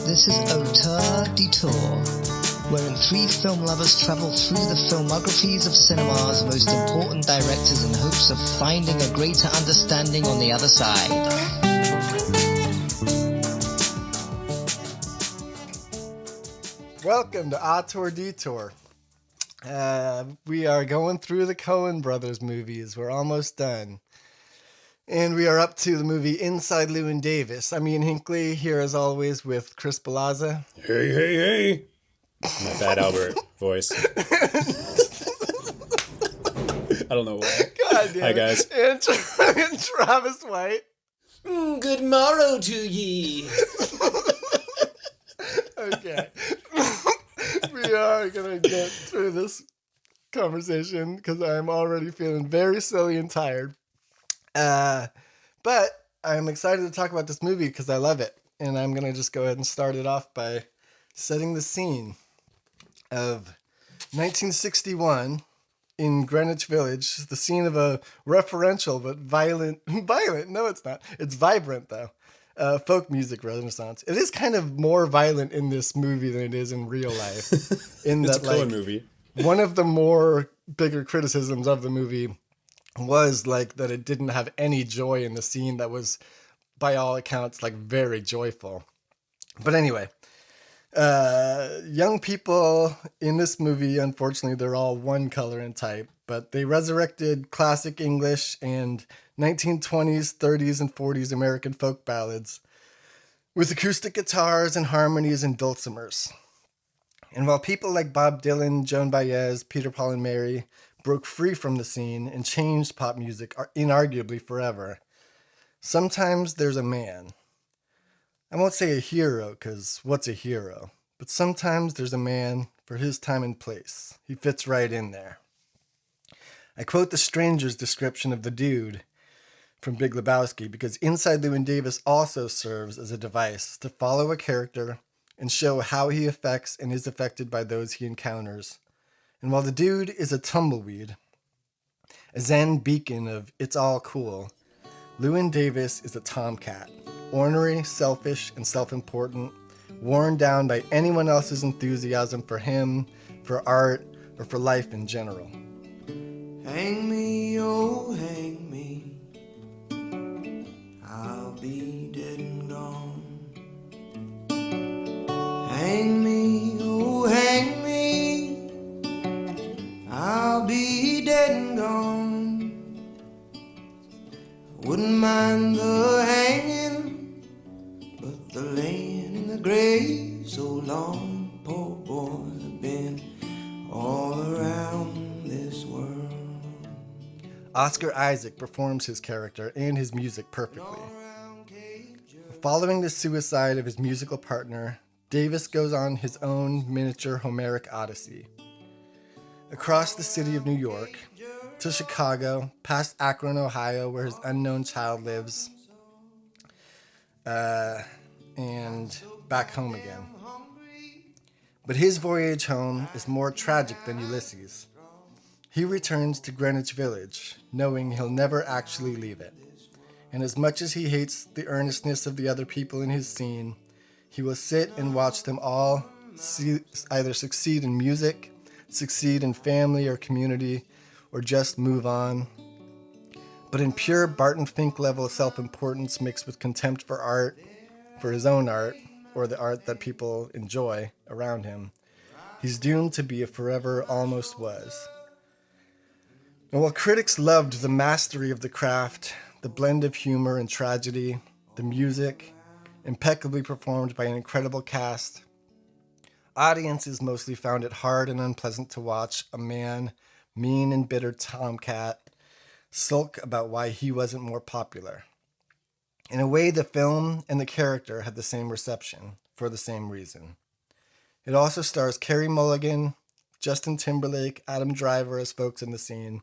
This is Auteur Detour, wherein three film lovers travel through the filmographies of cinema's most important directors in hopes of finding a greater understanding on the other side. Welcome to Auteur Detour. We are going through the Coen brothers movies. We're almost done. And we are up to the movie Inside Llewyn Davis. I'm Ian Hinckley, here as always with Chris Balazza. Hey, hey, hey. My bad Albert voice. I don't know why. God damn. Hi, guys. And Travis White. Good morrow to ye. Okay. We are going to get through this conversation because I'm already feeling very silly and tired. But I'm excited to talk about this movie because I love it. And I'm going to just go ahead and start it off by setting the scene of 1961 in Greenwich Village, the scene of a referential but vibrant, no it's not, it's vibrant though, folk music renaissance. It is kind of more violent in this movie than it is in real life. In It's that, a Coen movie. One of the more bigger criticisms of the movie was like that it didn't have any joy in the scene that was, by all accounts, like very joyful. But anyway, young people in this movie, unfortunately, they're all one color and type, but they resurrected classic English and 1920s, 30s, and 40s American folk ballads with acoustic guitars and harmonies and dulcimers. And while people like Bob Dylan, Joan Baez, Peter, Paul, and Mary broke free from the scene and changed pop music inarguably forever, sometimes there's a man. I won't say a hero, because what's a hero? But sometimes there's a man for his time and place. He fits right in there. I quote the Stranger's description of the dude from Big Lebowski because Inside Llewyn Davis also serves as a device to follow a character and show how he affects and is affected by those he encounters. And while the dude is a tumbleweed, a zen beacon of it's all cool, Llewyn Davis is a tomcat, ornery, selfish, and self-important, worn down by anyone else's enthusiasm for him, for art, or for life in general. Hang me, oh, hang me. I'll be dead and gone. Hang me, oh, hang me. I'll be dead and gone. Wouldn't mind the hanging, but the laying in the grave so long. Poor boy, I've been all around this world. Oscar Isaac performs his character and his music perfectly. Following the suicide of his musical partner, Davis goes on his own miniature Homeric odyssey. Across the city of New York, to Chicago, past Akron, Ohio, where his unknown child lives, and back home again. But his voyage home is more tragic than Ulysses. He returns to Greenwich Village, knowing he'll never actually leave it. And as much as he hates the earnestness of the other people in his scene, he will sit and watch them all either succeed in music, succeed in family or community, or just move on. But in pure Barton Fink level self-importance mixed with contempt for art, for his own art, or the art that people enjoy around him, he's doomed to be a forever almost was. And while critics loved the mastery of the craft, the blend of humor and tragedy, the music, impeccably performed by an incredible cast, audiences mostly found it hard and unpleasant to watch a man, mean and bitter tomcat, sulk about why he wasn't more popular. In a way, the film and the character had the same reception, for the same reason. It also stars Carey Mulligan, Justin Timberlake, Adam Driver as folks in the scene,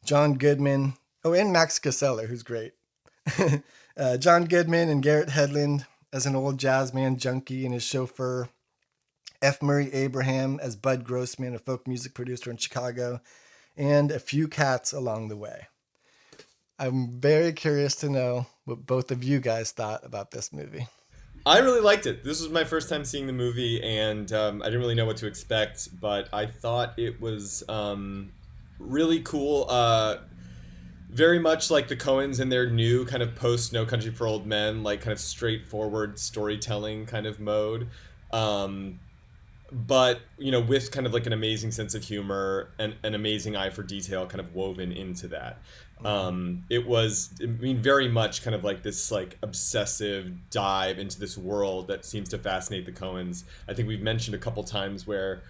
John Goodman, and Max Casella, who's great. John Goodman and Garrett Hedlund as an old jazz man junkie and his chauffeur, F. Murray Abraham as Bud Grossman, a folk music producer in Chicago, and a few cats along the way. I'm very curious to know what both of you guys thought about this movie. I really liked it. This was my first time seeing the movie, and I didn't really know what to expect, but I thought it was really cool. Very much like the Coens in their new kind of post No Country for Old Men, like kind of straightforward storytelling kind of mode. But, you know, with kind of like an amazing sense of humor and an amazing eye for detail kind of woven into that. It was, I mean, very much kind of like this like obsessive dive into this world that seems to fascinate the Coens. I think we've mentioned a couple times where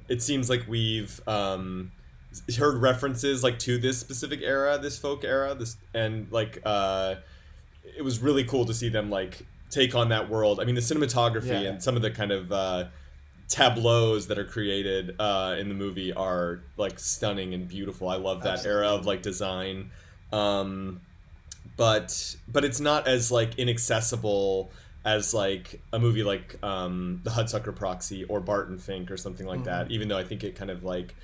it seems like we've heard references like to this specific era, this folk era, and like it was really cool to see them like take on that world. I mean, the cinematography and some of the kind of tableaus that are created in the movie are like stunning and beautiful. I love that era of like design, but it's not as like inaccessible as like a movie like the Hudsucker Proxy or Barton Fink or something like that. Even though I think it kind of like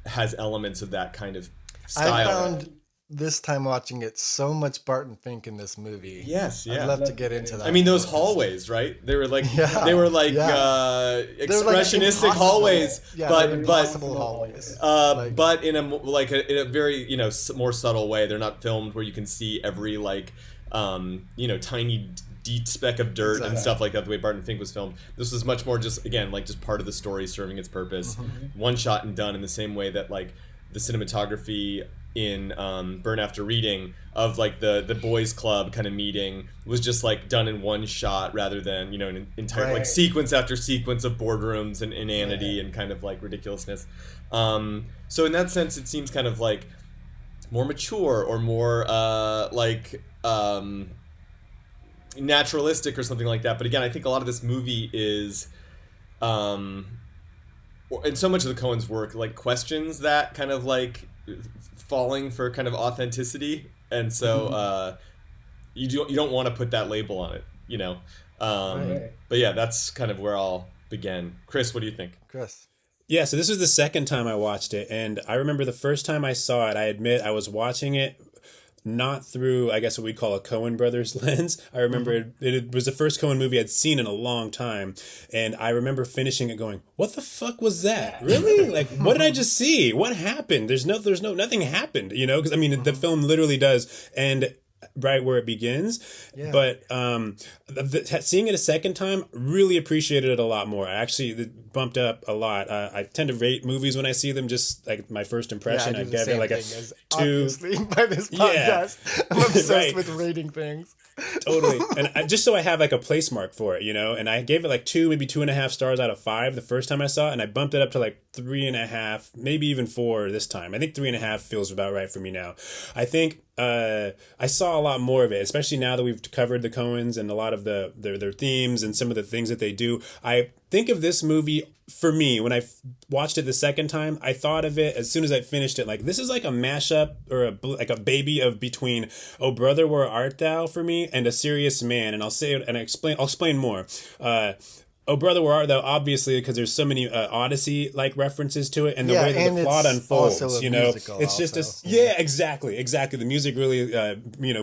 has elements of that kind of style. I found this time watching it so much Barton Fink in this movie. Yes, yeah. I'd love to get into that. I mean, those hallways, right? They were like expressionistic hallways, but hallways. But in a very, you know, more subtle way. They're not filmed where you can see every like you know, tiny deep speck of dirt and stuff like that, the way Barton Fink was filmed. This was much more just, again, like just part of the story serving its purpose. One shot and done, in the same way that like the cinematography in Burn After Reading of like the boys club kind of meeting was just like done in one shot rather than, you know, an entire like sequence after sequence of boardrooms and inanity and kind of like ridiculousness. So in that sense, it seems kind of like more mature or more naturalistic or something like that. But again, I think a lot of this movie is and so much of the Coens' work like questions that kind of like falling for kind of authenticity, and so you don't want to put that label on it, you know. But yeah, that's kind of where I'll begin. Chris, what do you think? Chris. Yeah, so this was the second time I watched it, and I remember the first time I saw it, I admit I was watching it not through, I guess, what we'd call a Coen Brothers lens. I remember it was the first Coen movie I'd seen in a long time. And I remember finishing it going, what the fuck was that? Really? Like, what did I just see? What happened? Nothing happened, you know? Because, I mean, the film literally does end right where it begins. Yeah. But seeing it a second time, really appreciated it a lot more. I actually bumped up a lot. I tend to rate movies when I see them, just like my first impression. I give it like a 2. Obviously, by this podcast, I'm obsessed with rating things. Totally. And just so I have like a place mark for it, you know, and I gave it like 2, maybe 2.5 stars out of 5 the first time I saw it, and I bumped it up to like 3.5, maybe even 4 this time. I think 3.5 feels about right for me now. I think I saw a lot more of it, especially now that we've covered the Coens and a lot of their themes and some of the things that they do. I think of this movie, for me, when I watched it the second time, I thought of it as soon as I finished it, like this is like a mashup or a baby of between Oh Brother Where Art Thou for me and A Serious Man, and I'll say it and I'll explain more. Oh Brother Where Art Thou, obviously, because there's so many Odyssey like references to it, and the way that the plot unfolds, you know, it's just exactly. The music really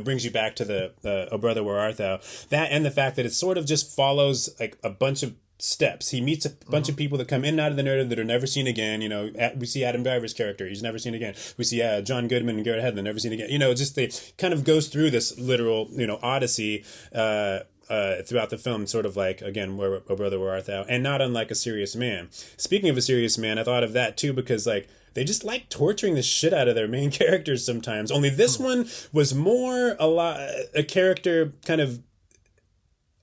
brings you back to the Oh Brother Where Art Thou. That, and the fact that it sort of just follows like a bunch of steps. He meets a bunch of people that come in and out of the narrative that are never seen again. You know, we see Adam Driver's character, he's never seen again. We see John Goodman and Garrett Hedlund, never seen again. You know, just they kind of goes through this literal, you know, Odyssey throughout the film, sort of like, again, where Oh Brother Where Art Thou, and not unlike A Serious Man. Speaking of A Serious Man, I thought of that too, because like they just like torturing the shit out of their main characters sometimes. Only this one was more a character kind of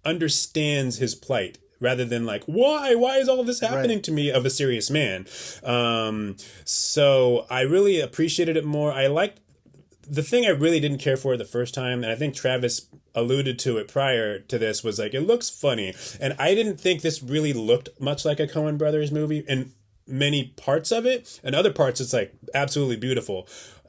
understands his plight, rather than like, why is all this happening to me, of A Serious Man. So I really appreciated it more. I liked the thing I really didn't care for the first time, and I think Travis alluded to it prior to this, was like, it looks funny. And I didn't think this really looked much like a Coen Brothers movie in many parts of it, and other parts it's like absolutely beautiful.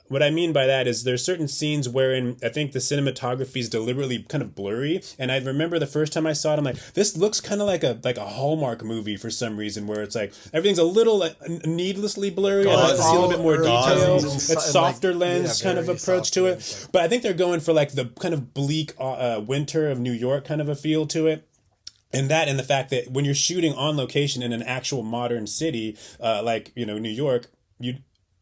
What I mean by that is there's certain scenes wherein I think the cinematography is deliberately kind of blurry. And I remember the first time I saw it, I'm like, this looks kind of like a Hallmark movie for some reason, where it's like everything's a little needlessly blurry. I'd like to see a little bit more detail. It's softer lens kind of approach to it. But I think they're going for like the kind of bleak winter of New York kind of a feel to it. And that, and the fact that when you're shooting on location in an actual modern city, like, you know, New York,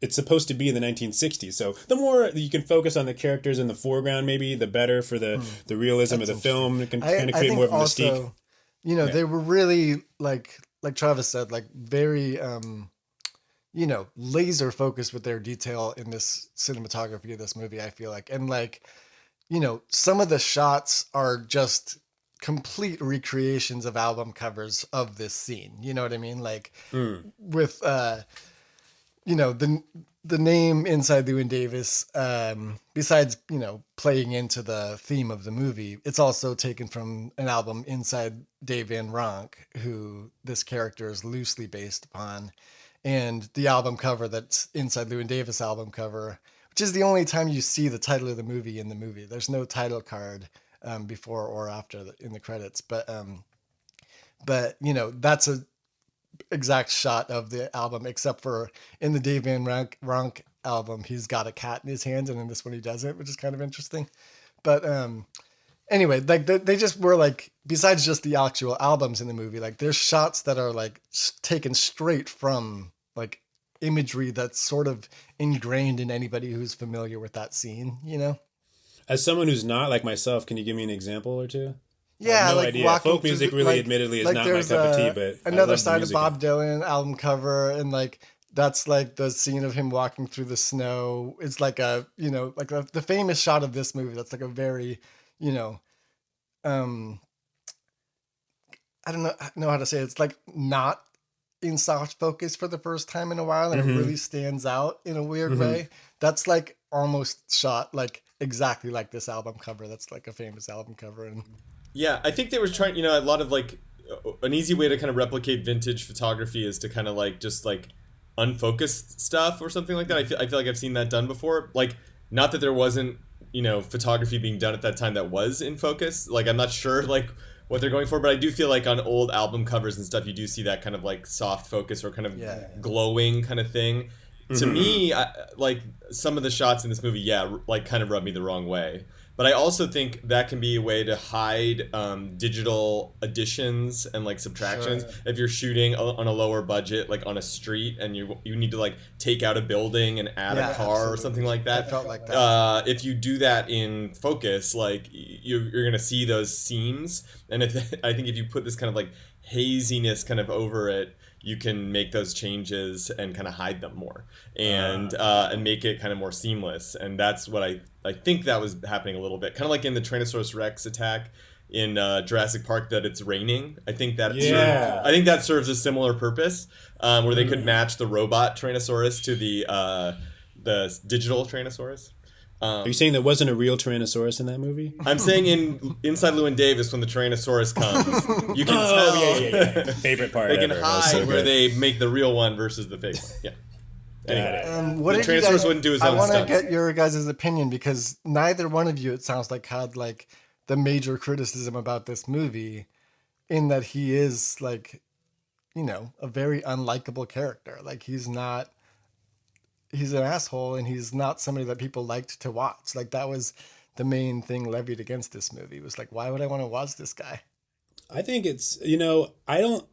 it's supposed to be in the 1960s. So the more you can focus on the characters in the foreground, maybe the better for the realism of the film. It can kind of create more of a mystique. You know, they were really like Travis said, like very, you know, laser focused with their detail in this cinematography of this movie, I feel like. And like, you know, some of the shots are just complete recreations of album covers of this scene. You know what I mean? Like with, you know, the name Inside Llewyn Davis, besides, you know, playing into the theme of the movie, it's also taken from an album, Inside Dave Van Ronk, who this character is loosely based upon. And the album cover that's Inside Llewyn Davis album cover, which is the only time you see the title of the movie in the movie. There's no title card before or after in the credits. But you know, that's a exact shot of the album, except for in the Dave Van Ronk album, he's got a cat in his hands, and in this one he doesn't, which is kind of interesting. But anyway, like they just were like, besides just the actual albums in the movie, like there's shots that are like taken straight from like imagery that's sort of ingrained in anybody who's familiar with that scene, you know? As someone who's not like myself, can you give me an example or two? Yeah, no like idea. Folk music really, admittedly, is like not my cup of tea. But another side of Bob Dylan album cover, and like that's like the scene of him walking through the snow. It's like a, you know, like the famous shot of this movie. That's like a very, you know, I don't know how to say it. It's like not in soft focus for the first time in a while, and it really stands out in a weird way. That's like almost shot like exactly like this album cover. That's like a famous album cover. And yeah, I think they were trying, you know, a lot of like an easy way to kind of replicate vintage photography is to kind of like just like unfocused stuff or something like that. I feel like I've seen that done before. Like, not that there wasn't, you know, photography being done at that time that was in focus. Like, I'm not sure like what they're going for, but I do feel like on old album covers and stuff, you do see that kind of like soft focus or kind of glowing kind of thing. To me, like some of the shots in this movie, like kind of rub me the wrong way. But I also think that can be a way to hide digital additions and like subtractions. Sure. If you're shooting on a lower budget, like on a street, and you need to like take out a building and add a car or something like that. I felt like that. If you do that in focus, like you're gonna see those seams. And I think if you put this kind of like haziness kind of over it, you can make those changes and kind of hide them more and make it kind of more seamless. And that's what I think that was happening a little bit. Kind of like in the Tyrannosaurus Rex attack in Jurassic Park, that it's raining. I think that serves a similar purpose, where they could match the robot Tyrannosaurus to the digital Tyrannosaurus. Are you saying there wasn't a real Tyrannosaurus in that movie? I'm saying in Inside Llewyn Davis, when the Tyrannosaurus comes, you can tell. Yeah. Favorite part. They can hide where they make the real one versus the fake one. Yeah. What the Tyrannosaurus wouldn't do his own stunts. I want to get your guys' opinion, because neither one of you, it sounds like, had like the major criticism about this movie, in that he is like, you know, a very unlikable character. Like he's an asshole, and he's not somebody that people liked to watch. Like that was the main thing levied against this movie, was like, why would I want to watch this guy? I think it's, you know, I don't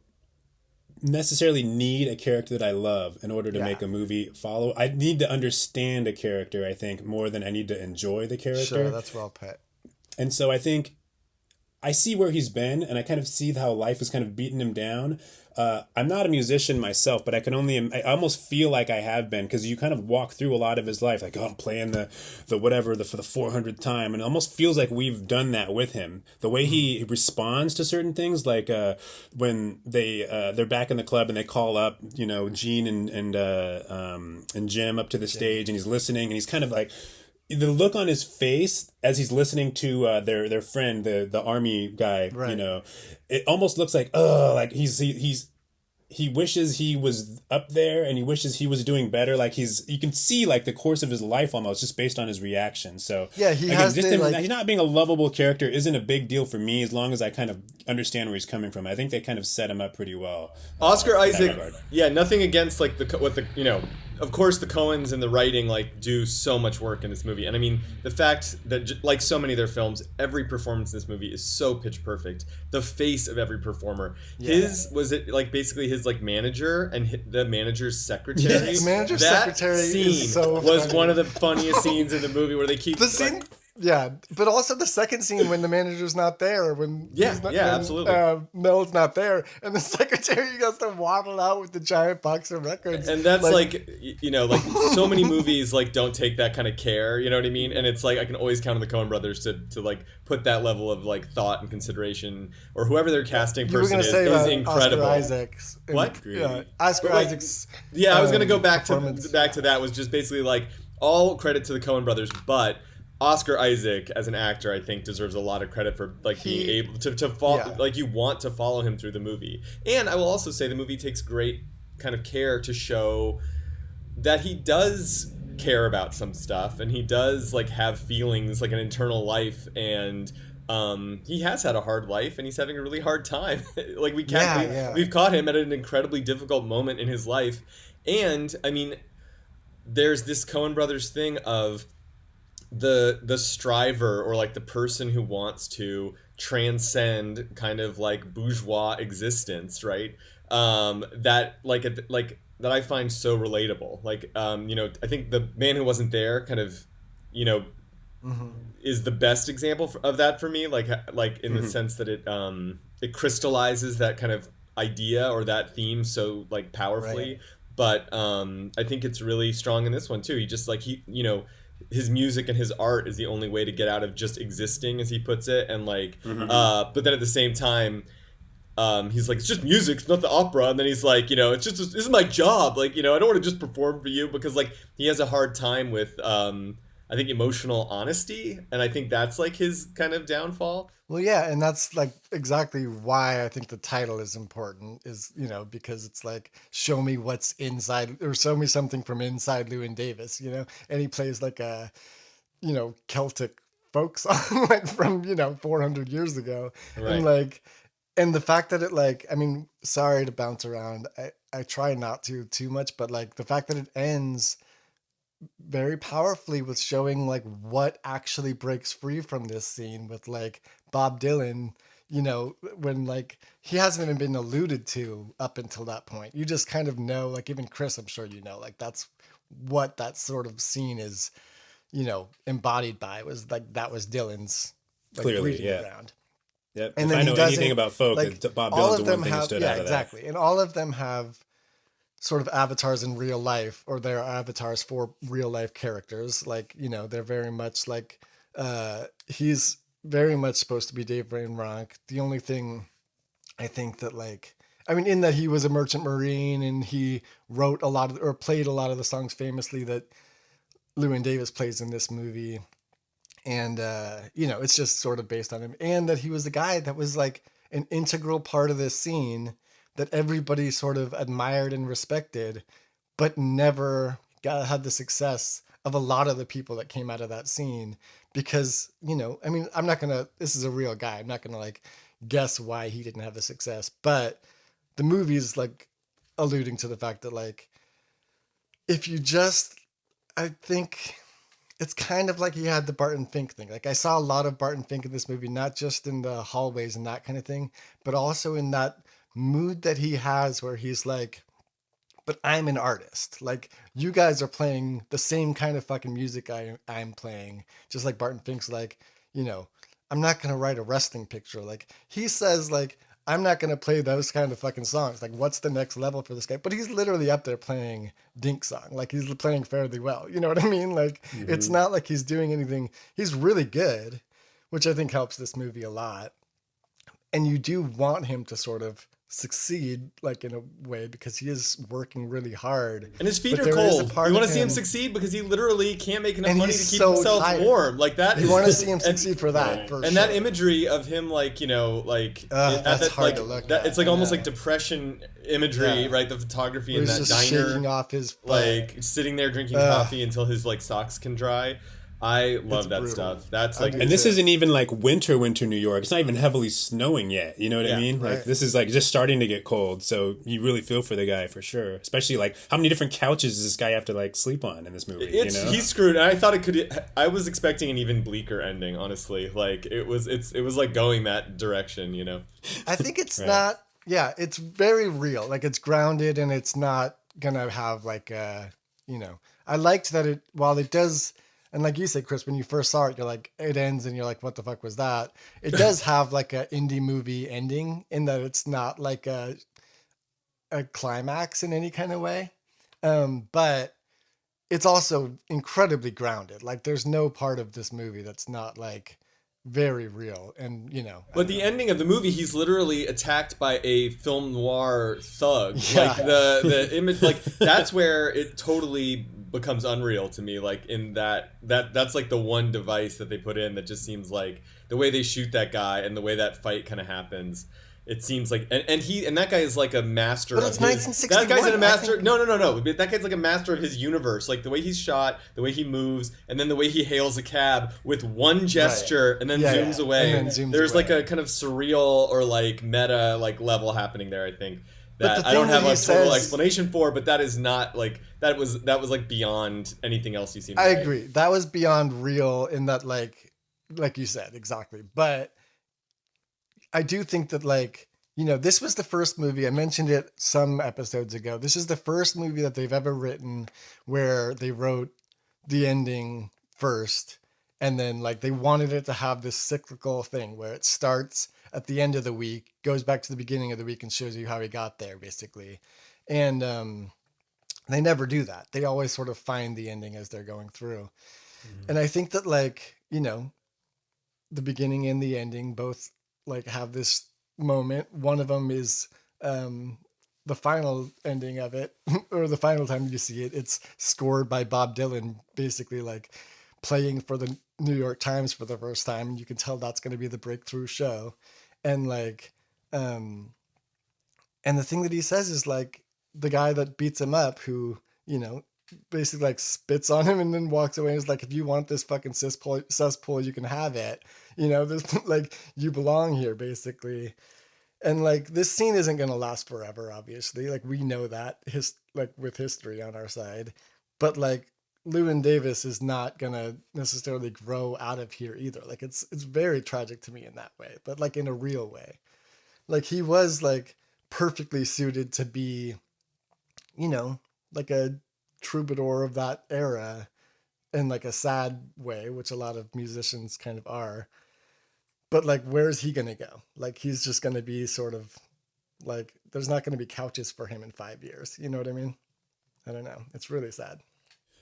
necessarily need a character that I love in order to make a movie follow. I need to understand a character, I think, more than I need to enjoy the character. Sure, that's well put. And so I think I see where he's been, and I kind of see how life has kind of beaten him down. I'm not a musician myself, but I almost feel like I have been, because you kind of walk through a lot of his life, like, oh, I'm playing the whatever for the 400th time, and it almost feels like we've done that with him. The way he responds to certain things, like when they're back in the club and they call up, you know, Gene and Jim up to the stage, and he's listening, and he's kind of like, the look on his face as he's listening to their friend, the army guy, right. You know, it almost looks like, like he wishes he was up there, and he wishes he was doing better. Like you can see like the course of his life almost just based on his reaction. So yeah, he's not being a lovable character isn't a big deal for me, as long as I kind of understand where he's coming from. I think they kind of set him up pretty well. Oscar Isaac, nothing against like what the you know, of course, the Coens and the writing like do so much work in this movie, and I mean the fact that like so many of their films, every performance in this movie is so pitch perfect. The face of every performer. His was it like basically his like manager and the manager's secretary. Yes. The manager's that secretary scene is so was funny. one of the funniest scenes in the movie where they keep The scene, yeah, but also the second scene when the manager's not there, when absolutely. Mel's not there, and the secretary goes to waddle out with the giant box of records, and that's like you know, like so many movies like don't take that kind of care, you know what I mean? And it's like I can always count on the Coen brothers to like put that level of like thought and consideration, or whoever their casting person is incredible. Oscar Isaac's, what? Yeah, Oscar Isaac's. Yeah, I was gonna go back to that. Was just basically like all credit to the Coen brothers, but Oscar Isaac as an actor, I think, deserves a lot of credit for like being able to follow, like you want to follow him through the movie. And I will also say the movie takes great kind of care to show that he does care about some stuff, and he does like have feelings, like an internal life, and he has had a hard life, and he's having a really hard time. Like we've caught him at an incredibly difficult moment in his life, and I mean, there's this Coen brothers thing of the striver, or like the person who wants to transcend kind of like bourgeois existence, right? That that I find so relatable. Like you know, I think The Man Who Wasn't There kind of, you know, is the best example of that for me. Like in the sense that it crystallizes that kind of idea or that theme so like powerfully. Right. But I think it's really strong in this one too. He just like you know, his music and his art is the only way to get out of just existing, as he puts it, and like but then at the same time he's like, it's just music, it's not the opera, and then he's like, you know, it's just, this is my job, like, you know, I don't want to just perform for you, because like he has a hard time with I think emotional honesty, and I think that's like his kind of downfall. Well, yeah, and that's like exactly why I think the title is important, is, you know, because it's like, show me what's inside, or show me something from inside Llewyn Davis, you know, and he plays like a, you know, Celtic folk song like from, you know, 400 years ago. Right. And like, and the fact that it like, I mean, sorry to bounce around, I try not to too much, but like the fact that it ends very powerfully with showing like what actually breaks free from this scene with like Bob Dylan, you know, when like he hasn't even been alluded to up until that point. You just kind of know, like even Chris, I'm sure you know, like that's what that sort of scene is, you know, embodied by, was like that was Dylan's like breathing ground. Yep. And if I know anything about folk, like, Bob Dylan's the one thing that stood out of that. Exactly. And all of them have sort of avatars in real life, or they're avatars for real life characters. Like, you know, they're very much like, he's very much supposed to be Dave Van Ronk. The only thing I think that like, I mean, in that he was a merchant marine and he wrote a lot of, or played a lot of the songs famously that Llewyn Davis plays in this movie. And, you know, it's just sort of based on him. And that he was the guy that was like an integral part of this scene that everybody sort of admired and respected, but never had the success of a lot of the people that came out of that scene. Because, you know, I mean, this is a real guy. I'm not going to like guess why he didn't have the success, but the movie's like alluding to the fact that like, if you just, I think it's kind of like he had the Barton Fink thing. Like I saw a lot of Barton Fink in this movie, not just in the hallways and that kind of thing, but also in that mood that he has where he's like, but I'm an artist. Like you guys are playing the same kind of fucking music I'm playing. Just like Barton Fink's like, you know, I'm not going to write a wrestling picture. Like he says like, I'm not going to play those kind of fucking songs. Like what's the next level for this guy? But he's literally up there playing Dink Song. Like he's playing fairly well. You know what I mean? Like it's not like he's doing anything. He's really good, which I think helps this movie a lot. And you do want him to sort of succeed, like in a way, because he is working really hard. And his feet are cold. You want to see him succeed because he literally can't make enough money to keep himself warm. Like that. You want to see him succeed for that. For and sure. That imagery of him, like, you know, like that's hard to look at. It's like almost like depression imagery, right? The photography in that just diner, shaking off his like sitting there drinking coffee until his like socks can dry. I love It's that brutal. stuff. That's I like, do And this too. isn't even like winter New York. It's not even heavily snowing yet. You know what I Yeah, mean? Like right. this is like just starting to get cold. So you really feel for the guy for sure. Especially like how many different couches does this guy have to like sleep on in this movie? it's you know? he's screwed. And I thought it could. I was expecting an even bleaker ending. Honestly, like it was like going that direction. You know. I think it's Right. not. Yeah, it's very real. Like it's grounded, and it's not gonna have like a. I liked that it. While it does, and like you said, Chris, when you first saw it, you're like, it ends, and you're like, what the fuck was that? It does have like a indie movie ending in that it's not like a climax in any kind of way, but it's also incredibly grounded. Like there's no part of this movie that's not like very real, and But the ending of the movie, he's literally attacked by a film noir thug. Yeah. Like the image, like that's where it totally becomes unreal to me. Like in that's like the one device that they put in that just seems like the way they shoot that guy and the way that fight kind of happens. It seems like, and that guy is like a master. But of it's his, 1961, That guy's a I master. think. No. But that guy's like a master of his universe. Like the way he's shot, the way he moves, and then the way he hails a cab with one gesture and then Yeah, zooms yeah. away. And then zooms There's like away. a kind of surreal or like meta like level happening there. I think But that the I don't thing have that a he total says- explanation for, but that is not like that was like beyond anything else you seen. I agree. That was beyond real in that, like you said, exactly. But I do think that, like, this was the first movie, I mentioned it some episodes ago. This is the first movie that they've ever written where they wrote the ending first. And then, like, they wanted it to have this cyclical thing where it starts at the end of the week, goes back to the beginning of the week, and shows you how he got there, basically. And they never do that. They always sort of find the ending as they're going through. And I think that, like, the beginning and the ending both, like, have this moment. One of them is the final ending of it, or the final time you see it. It's scored by Bob Dylan, basically, like, playing for the New York Times for the first time, and you can tell that's going to be the breakthrough show. And like, and the thing that he says is, like, the guy that beats him up, who, basically like spits on him and then walks away and is like, if you want this fucking cesspool, you can have it. There's like, you belong here, basically. And like, this scene isn't going to last forever, obviously. Like, we know that with history on our side, but like, Llewyn Davis is not going to necessarily grow out of here either. Like, it's very tragic to me in that way, but like in a real way. Like, he was like perfectly suited to be, like a troubadour of that era in like a sad way, which a lot of musicians kind of are. But like, where's he going to go? Like, he's just going to be sort of like, there's not going to be couches for him in 5 years. You know what I mean? I don't know. It's really sad.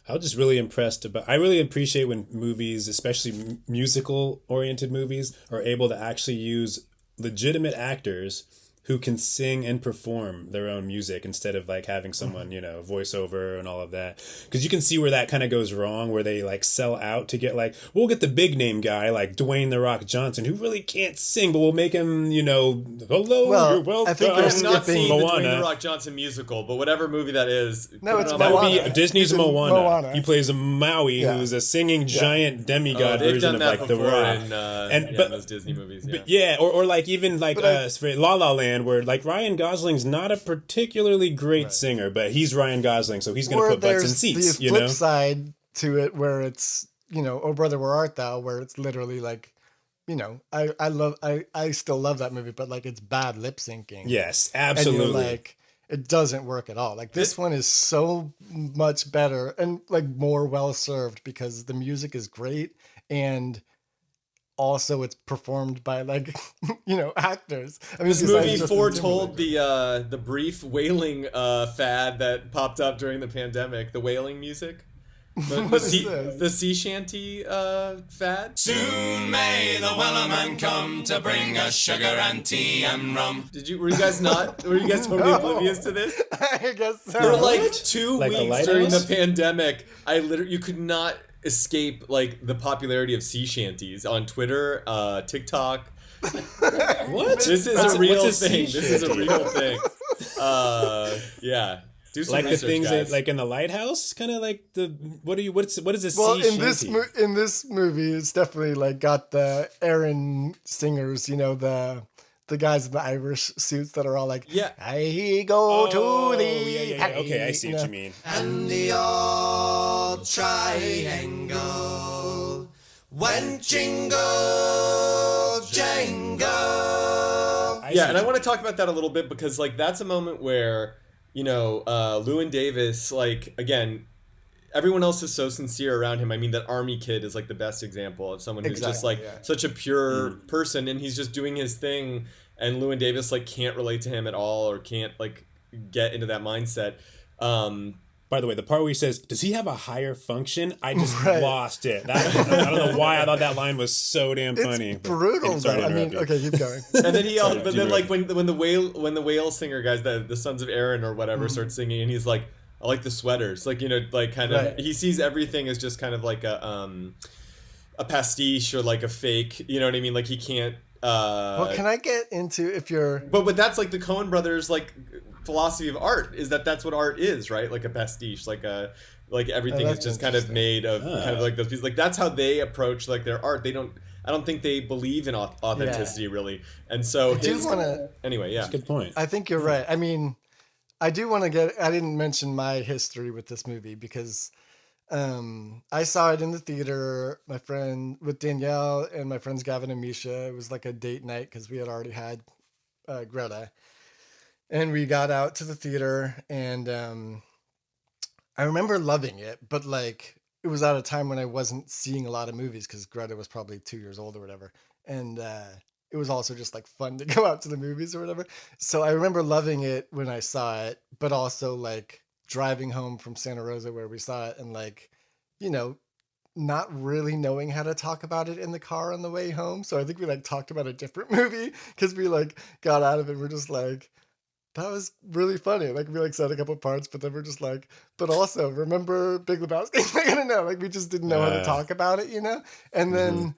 I was just really impressed I really appreciate when movies, especially musical oriented movies, are able to actually use legitimate actors who can sing and perform their own music instead of like having someone, voiceover and all of that. Because you can see where that kind of goes wrong, where they like sell out to get like, we'll get the big name guy like Dwayne "The Rock" Johnson, who really can't sing, but we'll make him, hello, Well, you're welcome. I think I you're have not skipping seen the Moana. Dwayne "The Rock" Johnson musical, but whatever movie that is, No, put it's it on That my would be Moana. Disney's He's in Moana. Moana. He plays a Maui, Yeah. who's a singing giant demigod They've version done of that like The before Rock. in those Disney movies. Yeah. But yeah, or like even like But for La La Land, where like Ryan Gosling's not a particularly great singer, but he's Ryan Gosling, so he's going to Or put butts in there's seats. the flip side to it, where it's, Oh Brother Where Art Thou, where it's literally like, I still love that movie, but like, it's bad lip syncing. Yes, And absolutely. you're like, it doesn't work at all. Like, this one is so much better and like more well served because the music is great, and also it's performed by like actors. I mean, This besides movie Justin foretold Timberlake. the brief wailing fad that popped up during the pandemic. The wailing music, What is this? the sea shanty fad. Soon may the Wellerman come to bring us sugar and tea and rum. Were you guys totally oblivious to this? I guess so. For like 2 Like the weeks during the Lighthouse? pandemic, you could not escape like the popularity of sea shanties on Twitter, TikTok. What? This is What's a real what's thing. sea This is a shanty? real thing. Yeah. Do some Like the research, things guys. that, like in the lighthouse, kind of like the what is a Well, sea in this shanty? in this movie, it's definitely like got the Aaron singers, the guys in the Irish suits that are all like, Yeah. I go to the yeah. Okay, I see what you mean. And the old triangle went jingle, jangle. Yeah, and I want to talk about that a little bit because, like, that's a moment where, Llewyn Davis, like, again, everyone else is so sincere around him. I mean, that army kid is, like, the best example of someone who's just, like, such a pure person, and he's just doing his thing, and Llewyn Davis, like, can't relate to him at all or can't, like, get into that mindset. By the way, the part where he says, "Does he have a higher function?" I just lost it. I don't know why I thought that line was so damn funny. It's brutal, though. I mean, okay, keep going. And then but then like when the whale singer guys, the Sons of Aaron or whatever, start singing, and he's like, "I like the sweaters," like like kind of he sees everything as just kind of like a pastiche or like a fake. You know what I mean? Like he can't. Well, can I get into if you're? But that's like the Coen brothers like philosophy of art is that's what art is, right? Like a pastiche, like everything is just kind of made of kind of like those pieces. Like that's how they approach like their art. I don't think they believe in authenticity really. And so anyway, yeah. Good point. I think you're right. I mean, I do want to I didn't mention my history with this movie because I saw it in the theater, with Danielle and my friends Gavin and Misha. It was like a date night because we had already had Greta. And we got out to the theater, and I remember loving it, but like it was at a time when I wasn't seeing a lot of movies because Greta was probably 2 years old or whatever. And it was also just like fun to go out to the movies or whatever. So I remember loving it when I saw it, but also like driving home from Santa Rosa where we saw it and like, not really knowing how to talk about it in the car on the way home. So I think we like talked about a different movie because we like got out of it. We're just like, that was really funny. Like we like said a couple parts, but then we're just like, but also remember Big Lebowski? I don't know. Like we just didn't know how to talk about it, And then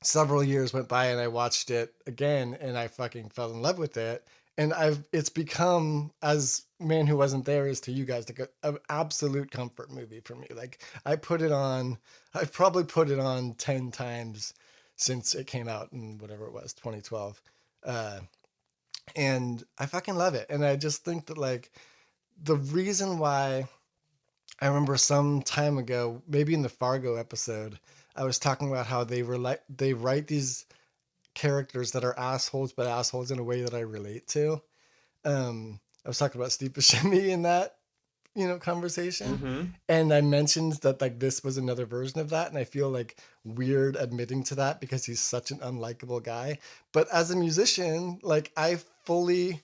several years went by and I watched it again and I fucking fell in love with it. And it's become, as man who wasn't there is to you guys, like an absolute comfort movie for me. Like I've probably put it on 10 times since it came out in whatever it was, 2012. And I fucking love it. And I just think that like the reason why I remember some time ago, maybe in the Fargo episode, I was talking about how they write these characters that are assholes, but assholes in a way that I relate to. I was talking about Steve Buscemi in that, conversation. And I mentioned that like this was another version of that. And I feel like weird admitting to that because he's such an unlikable guy. But as a musician, like I fully,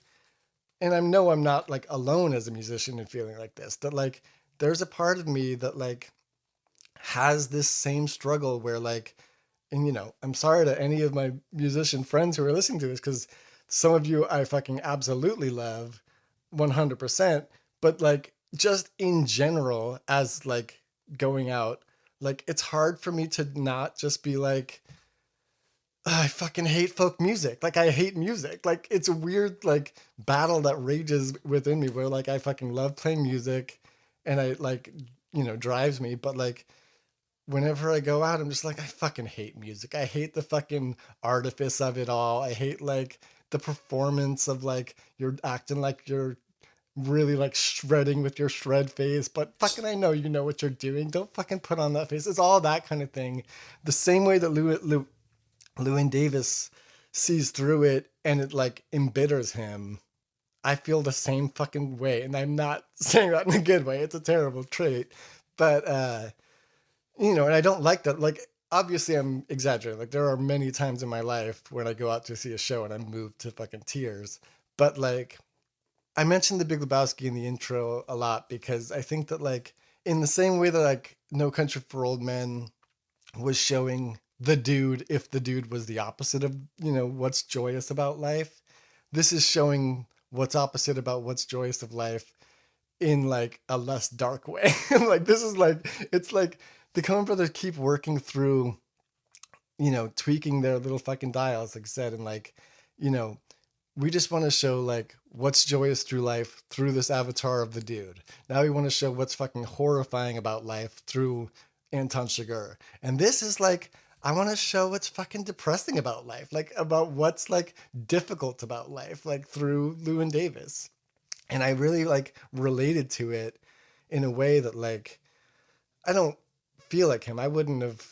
and I know I'm not like alone as a musician in feeling like this, that like there's a part of me that like has this same struggle where like, and I'm sorry to any of my musician friends who are listening to this, because some of you I fucking absolutely love 100%, but like just in general as like going out, like it's hard for me to not just be like, I fucking hate folk music. Like I hate music. Like it's a weird like battle that rages within me where like I fucking love playing music and I like, drives me, but like whenever I go out, I'm just like, I fucking hate music. I hate the fucking artifice of it all. I hate like the performance of like you're acting like you're really like shredding with your shred face, but fucking I know you know what you're doing. Don't fucking put on that face. It's all that kind of thing. The same way that Llewyn Davis sees through it and it like embitters him. I feel the same fucking way. And I'm not saying that in a good way. It's a terrible trait. But, and I don't like that. Like, obviously I'm exaggerating. Like there are many times in my life when I go out to see a show and I'm moved to fucking tears. But like, I mentioned The Big Lebowski in the intro a lot because I think that like in the same way that like No Country for Old Men was showing the dude, if the dude was the opposite of, what's joyous about life, this is showing what's opposite about what's joyous of life in like a less dark way. Like this is like, it's like the Coen brothers keep working through, tweaking their little fucking dials, like I said, and like, we just want to show like what's joyous through life through this avatar of the dude. Now we want to show what's fucking horrifying about life through Anton Chigurh. And this is like, I want to show what's fucking depressing about life, like about what's like difficult about life, like through Llewyn Davis. And I really like related to it in a way that like, I don't feel like him. I wouldn't have,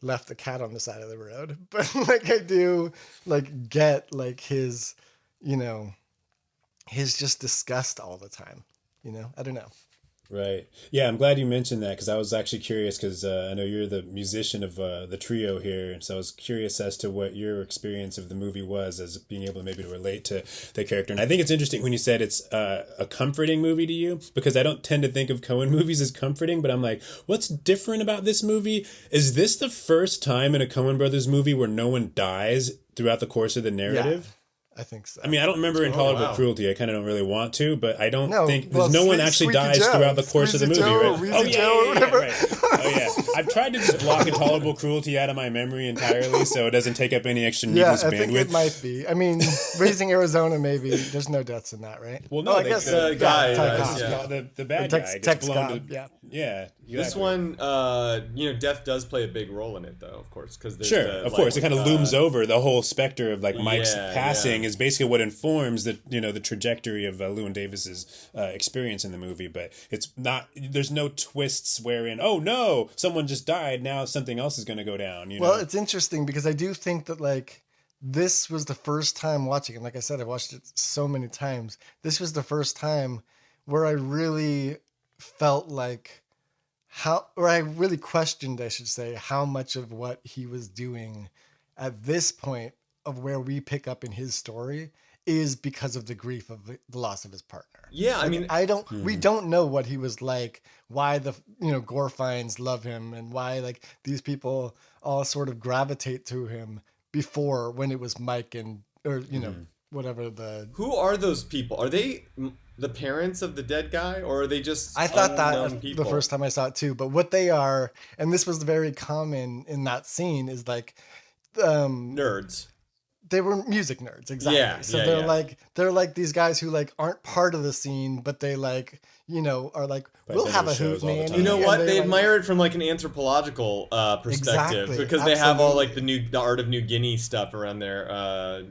left the cat on the side of the road, but like I do like get like his, his just disgust all the time, I don't know. Right. Yeah, I'm glad you mentioned that because I was actually curious because I know you're the musician of the trio here. And so I was curious as to what your experience of the movie was as being able to maybe to relate to the character. And I think it's interesting when you said it's a comforting movie to you because I don't tend to think of Coen movies as comforting, but I'm like, what's different about this movie? Is this the first time in a Coen Brothers movie where no one dies throughout the course of the narrative? Yeah. I think so. I mean, I don't remember Intolerable Cruelty. I kind of don't really want to, but I don't think no one actually dies throughout the course of the movie, right? Oh yeah. I've tried to just block Intolerable Cruelty out of my memory entirely, so it doesn't take up any extra needless bandwidth. I think it might be. I mean, Raising Arizona, maybe there's no deaths in that, right? Well, no, I guess the guy, the bad guy gets blown to. Yeah. Exactly. This one, death does play a big role in it, though, of course, because of course, it kind of looms over the whole specter of like Mike's passing is basically what informs the the trajectory of Llewyn Davis's experience in the movie. But it's not. There's no twists wherein no, someone just died. Now something else is going to go down. Well, it's interesting because I do think that like this was the first time watching it. Like I said, I've watched it so many times. This was the first time where I really felt like I really questioned, I should say, how much of what he was doing at this point of where we pick up in his story is because of the grief of the loss of his partner. Yeah, like, I mean, we don't know what he was like, why the, Gorfines love him and why like these people all sort of gravitate to him before when it was Mike whatever the... Who are those people? Are they the parents of the dead guy, or are they just I thought that people? The first time I saw it too, but what they are, and this was very common in that scene, is like nerds. They were music nerds, exactly. Yeah, so they're like these guys who like aren't part of the scene, but they like are like we'll have a hoot, man. You know what? They admire it from like an anthropological perspective because they have all like the art of New Guinea stuff around there.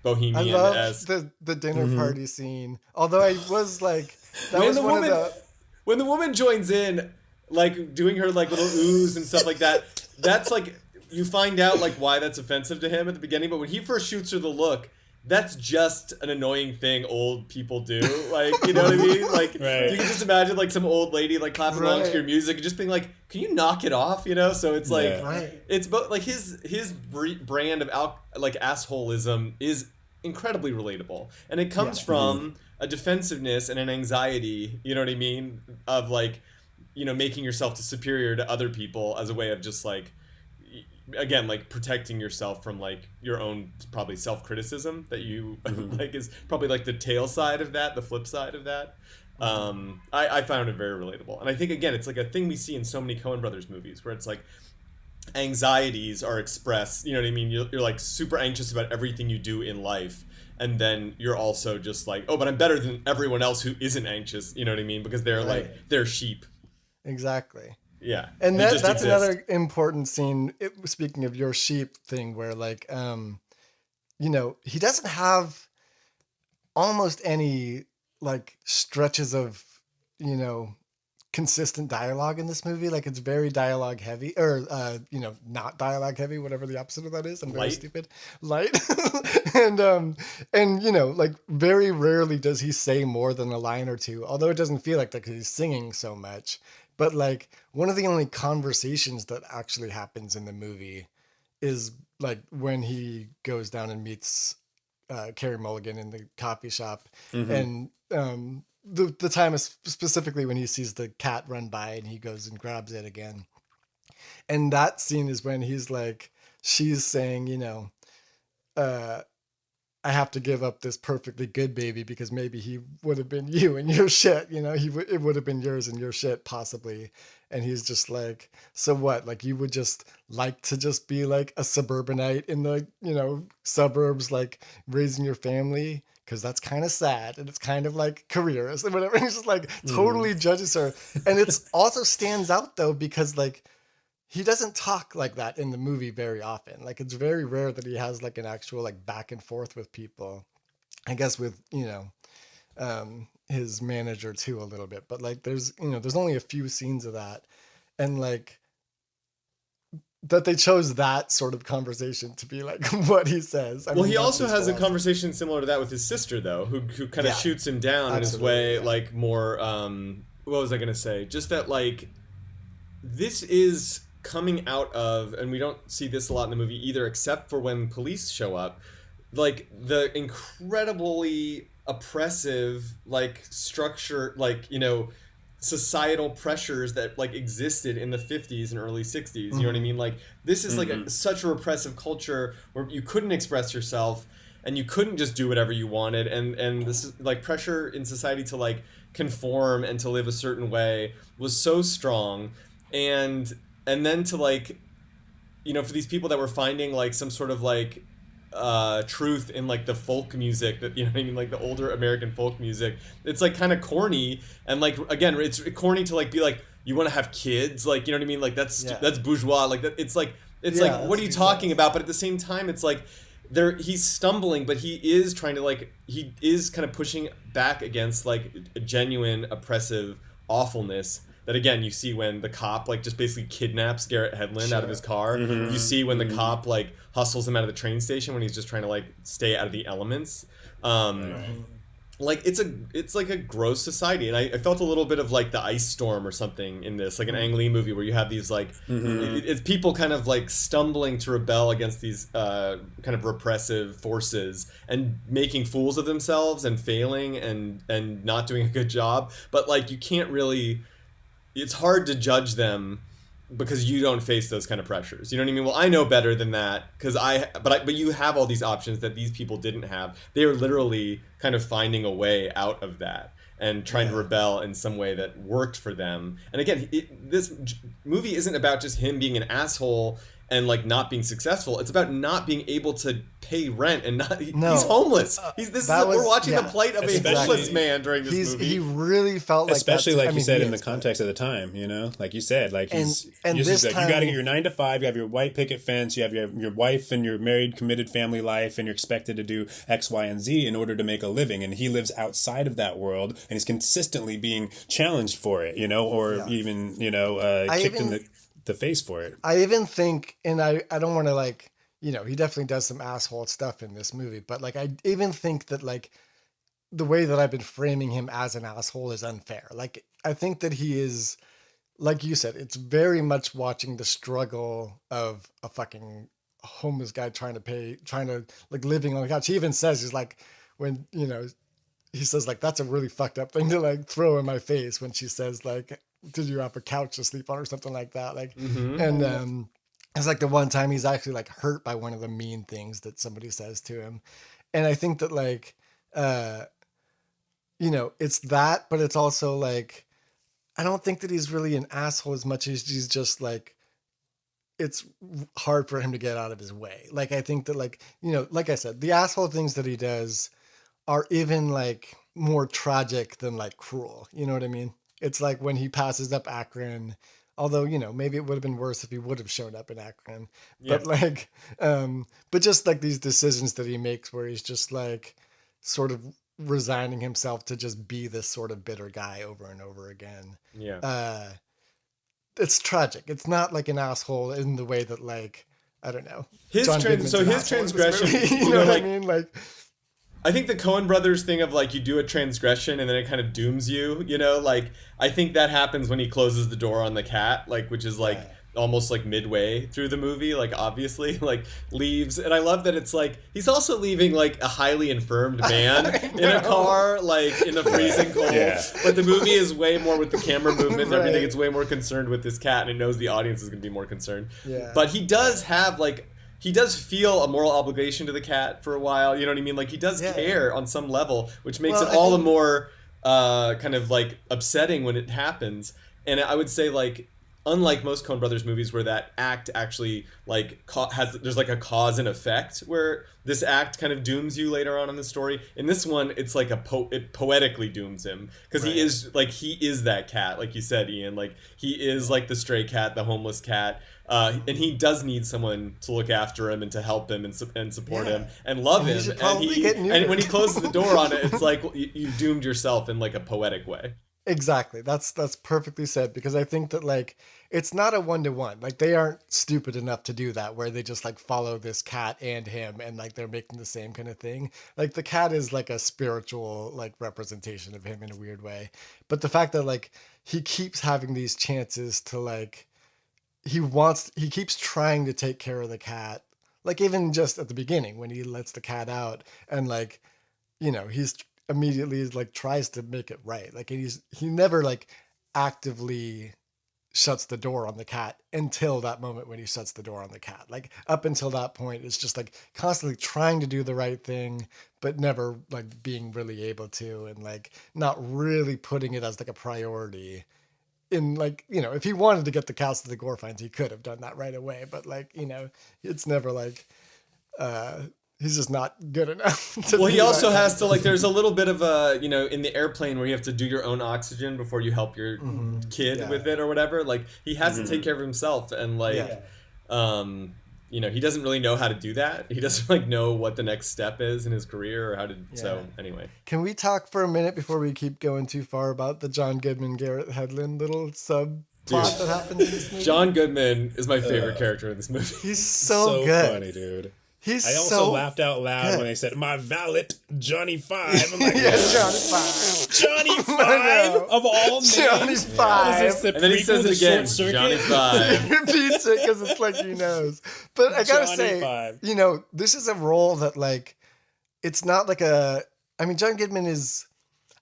Bohemian. I love the dinner party scene. Although I was like, when the woman joins in, like doing her like little oohs and stuff like that, that's like you find out like why that's offensive to him at the beginning. But when he first shoots her the look, that's just an annoying thing old people do. Like, you know what I mean? Like, you can just imagine like some old lady like clapping along to your music and just being like, "Can you knock it off?" So it's like it's both like his brand of assholism is incredibly relatable, and it comes from a defensiveness and an anxiety, you know what I mean, of like making yourself superior to other people as a way of just like, again, like protecting yourself from like your own probably self-criticism that you like is probably like the tail side of that, the flip side of that. I found it very relatable, and I think again it's like a thing we see in so many Coen Brothers movies where it's like anxieties are expressed, you know what I mean? You're like super anxious about everything you do in life, and then you're also just like, oh, but I'm better than everyone else who isn't anxious, you know what I mean? Because they're like, they're sheep. Exactly. Yeah. And that's exist. Another important scene, speaking of your sheep thing, where like, he doesn't have almost any like stretches of, consistent dialogue in this movie. Like it's very dialogue heavy, or not dialogue heavy, whatever the opposite of that is. I'm very stupid. Light. and like very rarely does he say more than a line or two, although it doesn't feel like that because he's singing so much. But like one of the only conversations that actually happens in the movie is like when he goes down and meets Carey Mulligan in the coffee shop, and the time is specifically when he sees the cat run by and he goes and grabs it again. And that scene is when he's like, she's saying, I have to give up this perfectly good baby because maybe he would have been you and your shit, you know, it would have been yours and your shit possibly. And he's just like, so what? Like, you would just like to just be like a suburbanite in the, you know, suburbs, like raising your family, because that's kind of sad and it's kind of like careers and whatever. He's just like totally judges her. And it's also stands out though, because like, he doesn't talk like that in the movie very often. Like, it's very rare that he has like an actual like back and forth with people. I guess with, you know, his manager too a little bit. But like, there's, you know, there's only a few scenes of that. And like, that they chose that sort of conversation to be like what he says. Well, he also has a conversation similar to that with his sister, though, who kind of shoots him down in his way, like more, what was I going to say? Just that, like, this is coming out of, and we don't see this a lot in the movie either, except for when police show up, like the incredibly oppressive, like structure, like, you know, societal pressures that like existed in the 50s and early 60s. You know what I mean? Like, this is like such a repressive culture where you couldn't express yourself and you couldn't just do whatever you wanted. And this is like pressure in society to like conform and to live a certain way was so strong. And then to like, you know, for these people that were finding like some sort of like truth in like the folk music, that, you know what I mean, like the older American folk music, it's like kind of corny, and like, again, it's corny to like be like, you want to have kids, like, you know what I mean, like that's bourgeois, like that. It's like what are you talking about? But at the same time, it's like he's stumbling, but he is trying to like, he is kind of pushing back against like a genuine oppressive awfulness that, again, you see when the cop like just basically kidnaps Garrett Hedlund out of his car. You see when the cop like hustles him out of the train station when he's just trying to like stay out of the elements. Like, it's like a gross society, and I felt a little bit of like the Ice Storm or something in this, like an Ang Lee movie where you have these like it's people kind of like stumbling to rebel against these kind of repressive forces and making fools of themselves and failing and not doing a good job, but like you can't really. It's hard to judge them because you don't face those kind of pressures. You know what I mean? Well, I know better than that because but you have all these options that these people didn't have. They are literally kind of finding a way out of that and trying to rebel in some way that worked for them. And again, this movie isn't about just him being an asshole and like not being successful. It's about not being able to pay rent and not. He's homeless. We're watching the plight of a homeless man during this movie. He really felt like, especially like you said in the context of the time. You know, like you said, like he's just like, you got to get your 9 to 5. You have your white picket fence. You have your wife and your married, committed family life, and you're expected to do X, Y, and Z in order to make a living. And he lives outside of that world, and he's consistently being challenged for it. You know, or even kicked in the face for it. I even think, and I don't want to like, you know, he definitely does some asshole stuff in this movie, but like, I even think that like the way that I've been framing him as an asshole is unfair. Like, I think that he is, like you said, it's very much watching the struggle of a fucking homeless guy trying to like living on the couch. He even says, he's like, when, you know, he says like, that's a really fucked up thing to like throw in my face when she says like, did you have a couch to sleep on or something like that? Like, and it's like the one time he's actually like hurt by one of the mean things that somebody says to him. And I think that like, you know, it's that, but it's also like, I don't think that he's really an asshole as much as he's just like, it's hard for him to get out of his way. Like, I think that like, you know, like I said, the asshole things that he does are even like more tragic than like cruel. You know what I mean? It's like when he passes up Akron, although, you know, maybe it would have been worse if he would have shown up in Akron, but like, but just like these decisions that he makes where he's just like sort of resigning himself to just be this sort of bitter guy over and over again. Yeah. It's tragic. It's not like an asshole in the way that like, I don't know. His transgression, you know what I mean? Like, I think the Coen brothers thing of like you do a transgression and then it kind of dooms you, you know, like I think that happens when he closes the door on the cat, like, which is like almost like midway through the movie, like obviously like leaves. And I love that it's like he's also leaving like a highly infirmed man in a car, like in the freezing cold. But the movie is way more with the camera movement and everything. It's way more concerned with this cat, and it knows the audience is going to be more concerned. But he does have like he does feel a moral obligation to the cat for a while. You know what I mean? Like he does care on some level, which makes it all the more kind of like upsetting when it happens. And I would say like, unlike most Coen Brothers movies where that act actually like there's like a cause and effect where this act kind of dooms you later on in the story. In this one, it's like it poetically dooms him because he is that cat, like you said, Ian. Like he is like the stray cat, the homeless cat, and he does need someone to look after him and to help him and support him and love him. And when he closes the door on it, it's like you doomed yourself in like a poetic way. Exactly. That's perfectly said, because I think that like it's not a 1-to-1. Like they aren't stupid enough to do that where they just like follow this cat and him and like they're making the same kind of thing. Like the cat is like a spiritual like representation of him in a weird way. But the fact that like he keeps having these chances to like he keeps trying to take care of the cat. Like even just at the beginning when he lets the cat out and like, you know, he's immediately like tries to make it right. Like he never like actively shuts the door on the cat until that moment when he shuts the door on the cat. Like up until that point, it's just like constantly trying to do the right thing, but never like being really able to, and like not really putting it as like a priority. In like, you know, if he wanted to get the cats to the gore finds, he could have done that right away. But like, you know, it's never like, he's just not good enough. Well, he also has to like. There's a little bit of a, you know, in the airplane where you have to do your own oxygen before you help your kid with it or whatever. Like he has to take care of himself, and like, you know, he doesn't really know how to do that. He doesn't like know what the next step is in his career or how to. Yeah. So anyway, can we talk for a minute before we keep going too far about the John Goodman, Garrett Hedlund little subplot that happens in this movie? John Goodman is my favorite character in this movie. He's so good. Funny, dude. I also laughed out loud when they said, "My valet, Johnny Five." I'm like, Johnny Five. Johnny Five of all names. Johnny Five. And then he says it again, Johnny Five. He repeats it because it's like he knows. But I gotta say, you know, this is a role that like, it's not like I mean, John Goodman is,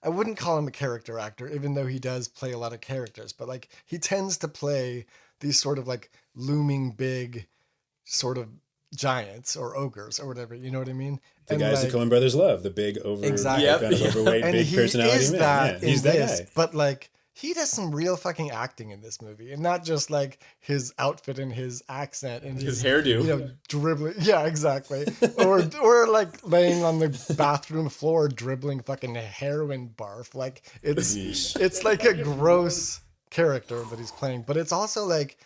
I wouldn't call him a character actor, even though he does play a lot of characters. But like, he tends to play these sort of like looming big sort of giants or ogres or whatever, you know what I mean? The guys the Coen Brothers love, the big kind of overweight, big personality man. Yeah, he's that guy. But like he does some real fucking acting in this movie, and not just like his outfit and his accent and his hairdo, you know, dribbling. Yeah, exactly. or like laying on the bathroom floor dribbling fucking heroin barf. Like it's like a gross character that he's playing, but it's also like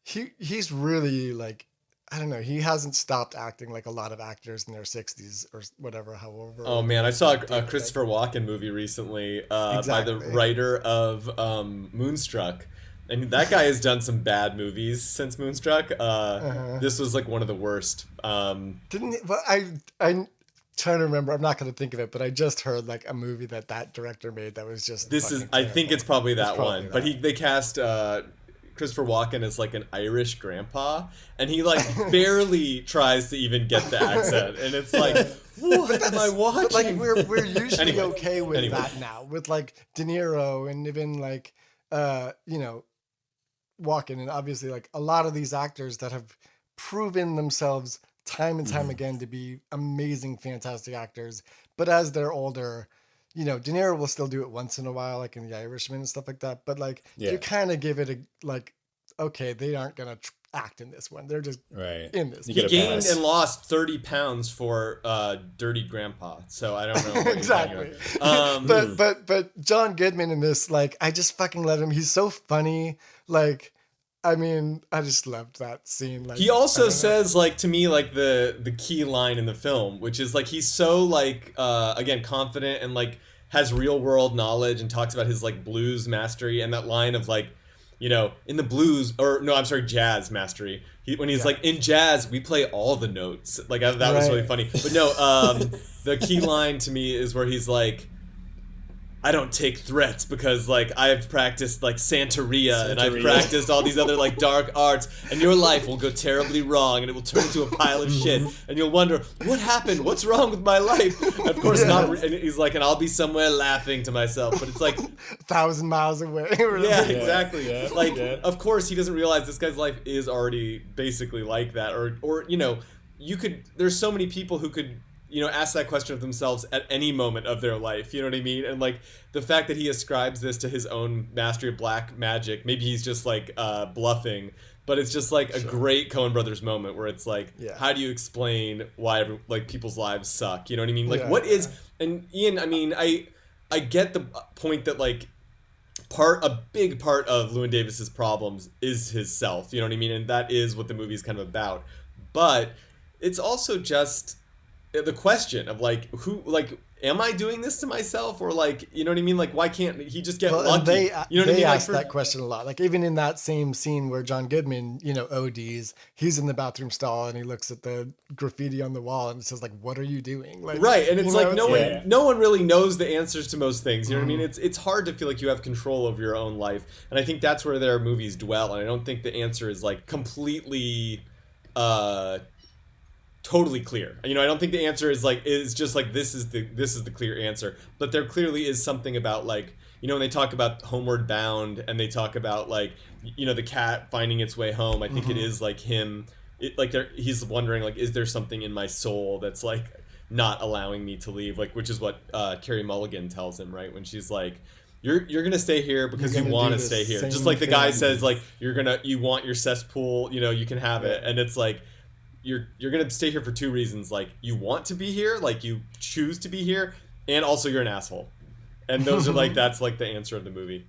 he's really like, I don't know. He hasn't stopped acting like a lot of actors in their 60s or whatever, however. Oh, man. I saw a Christopher Walken movie recently by the writer of Moonstruck. And that guy has done some bad movies since Moonstruck. This was like one of the worst. Didn't he? Well, I'm trying to remember. I'm not going to think of it, but I just heard like a movie that director made that was just. I think it's probably that one. But they cast Christopher Walken is like an Irish grandpa, and he like barely tries to even get the accent, and it's like, what am I watching? But like we're usually okay with that now, with like De Niro and even like you know, Walken, and obviously like a lot of these actors that have proven themselves time and time again to be amazing, fantastic actors, but as they're older, you know, De Niro will still do it once in a while, like in The Irishman and stuff like that. But like, you kind of give it a like, okay, they aren't gonna act in this one. They're just in this. He gained and lost 30 pounds for Dirty Grandpa. So I don't know. Exactly. But John Goodman in this, like, I just fucking love him. He's so funny. Like, I mean, I just loved that scene. Like, he also says, like, to me, like the key line in the film, which is like he's so like again confident and like has real world knowledge and talks about his like blues mastery, and that line of like, you know, in the blues, or no, I'm sorry, jazz mastery. When he's like, in jazz, we play all the notes. Like that was really funny. But no, the key line to me is where he's like, I don't take threats because like I've practiced like Santeria and I've practiced all these other like dark arts, and your life will go terribly wrong and it will turn into a pile of shit, and you'll wonder what happened, what's wrong with my life. And of course not. And he's like, and I'll be somewhere laughing to myself, but it's like 1,000 miles away. Exactly. Of course he doesn't realize this guy's life is already basically like that, or you know, there's so many people who could, ask that question of themselves at any moment of their life, you know what I mean? And like the fact that he ascribes this to his own mastery of black magic, maybe he's just like bluffing, but it's just like a great Coen Brothers moment where it's like, how do you explain why like people's lives suck? You know what I mean? Like and Ian, I mean, I get the point that like a big part of Llewyn Davis's problems is his self, you know what I mean? And that is what the movie is kind of about. But it's also just the question of like, am I doing this to myself, or like, you know what I mean? Like, why can't he just get lucky? They ask like that question a lot. Like even in that same scene where John Goodman, ODs, he's in the bathroom stall and he looks at the graffiti on the wall and it says like, "What are you doing?" Like, right, and it's like no one really knows the answers to most things. You know what I mean? It's hard to feel like you have control over your own life, and I think that's where their movies dwell. And I don't think the answer is like completely totally clear. I don't think the answer is just like this is the clear answer, but there clearly is something about like, when they talk about Homeward Bound and they talk about like, the cat finding its way home, I think it is like him, he's wondering like, is there something in my soul that's like not allowing me to leave, like, which is what Carey Mulligan tells him, right, when she's like, you're gonna stay here because you want to stay here, just like the guy says like, you want your cesspool, you can have it, and it's like, you're gonna stay here for two reasons. Like, you want to be here, like you choose to be here, and also you're an asshole. And those are like, that's like the answer of the movie.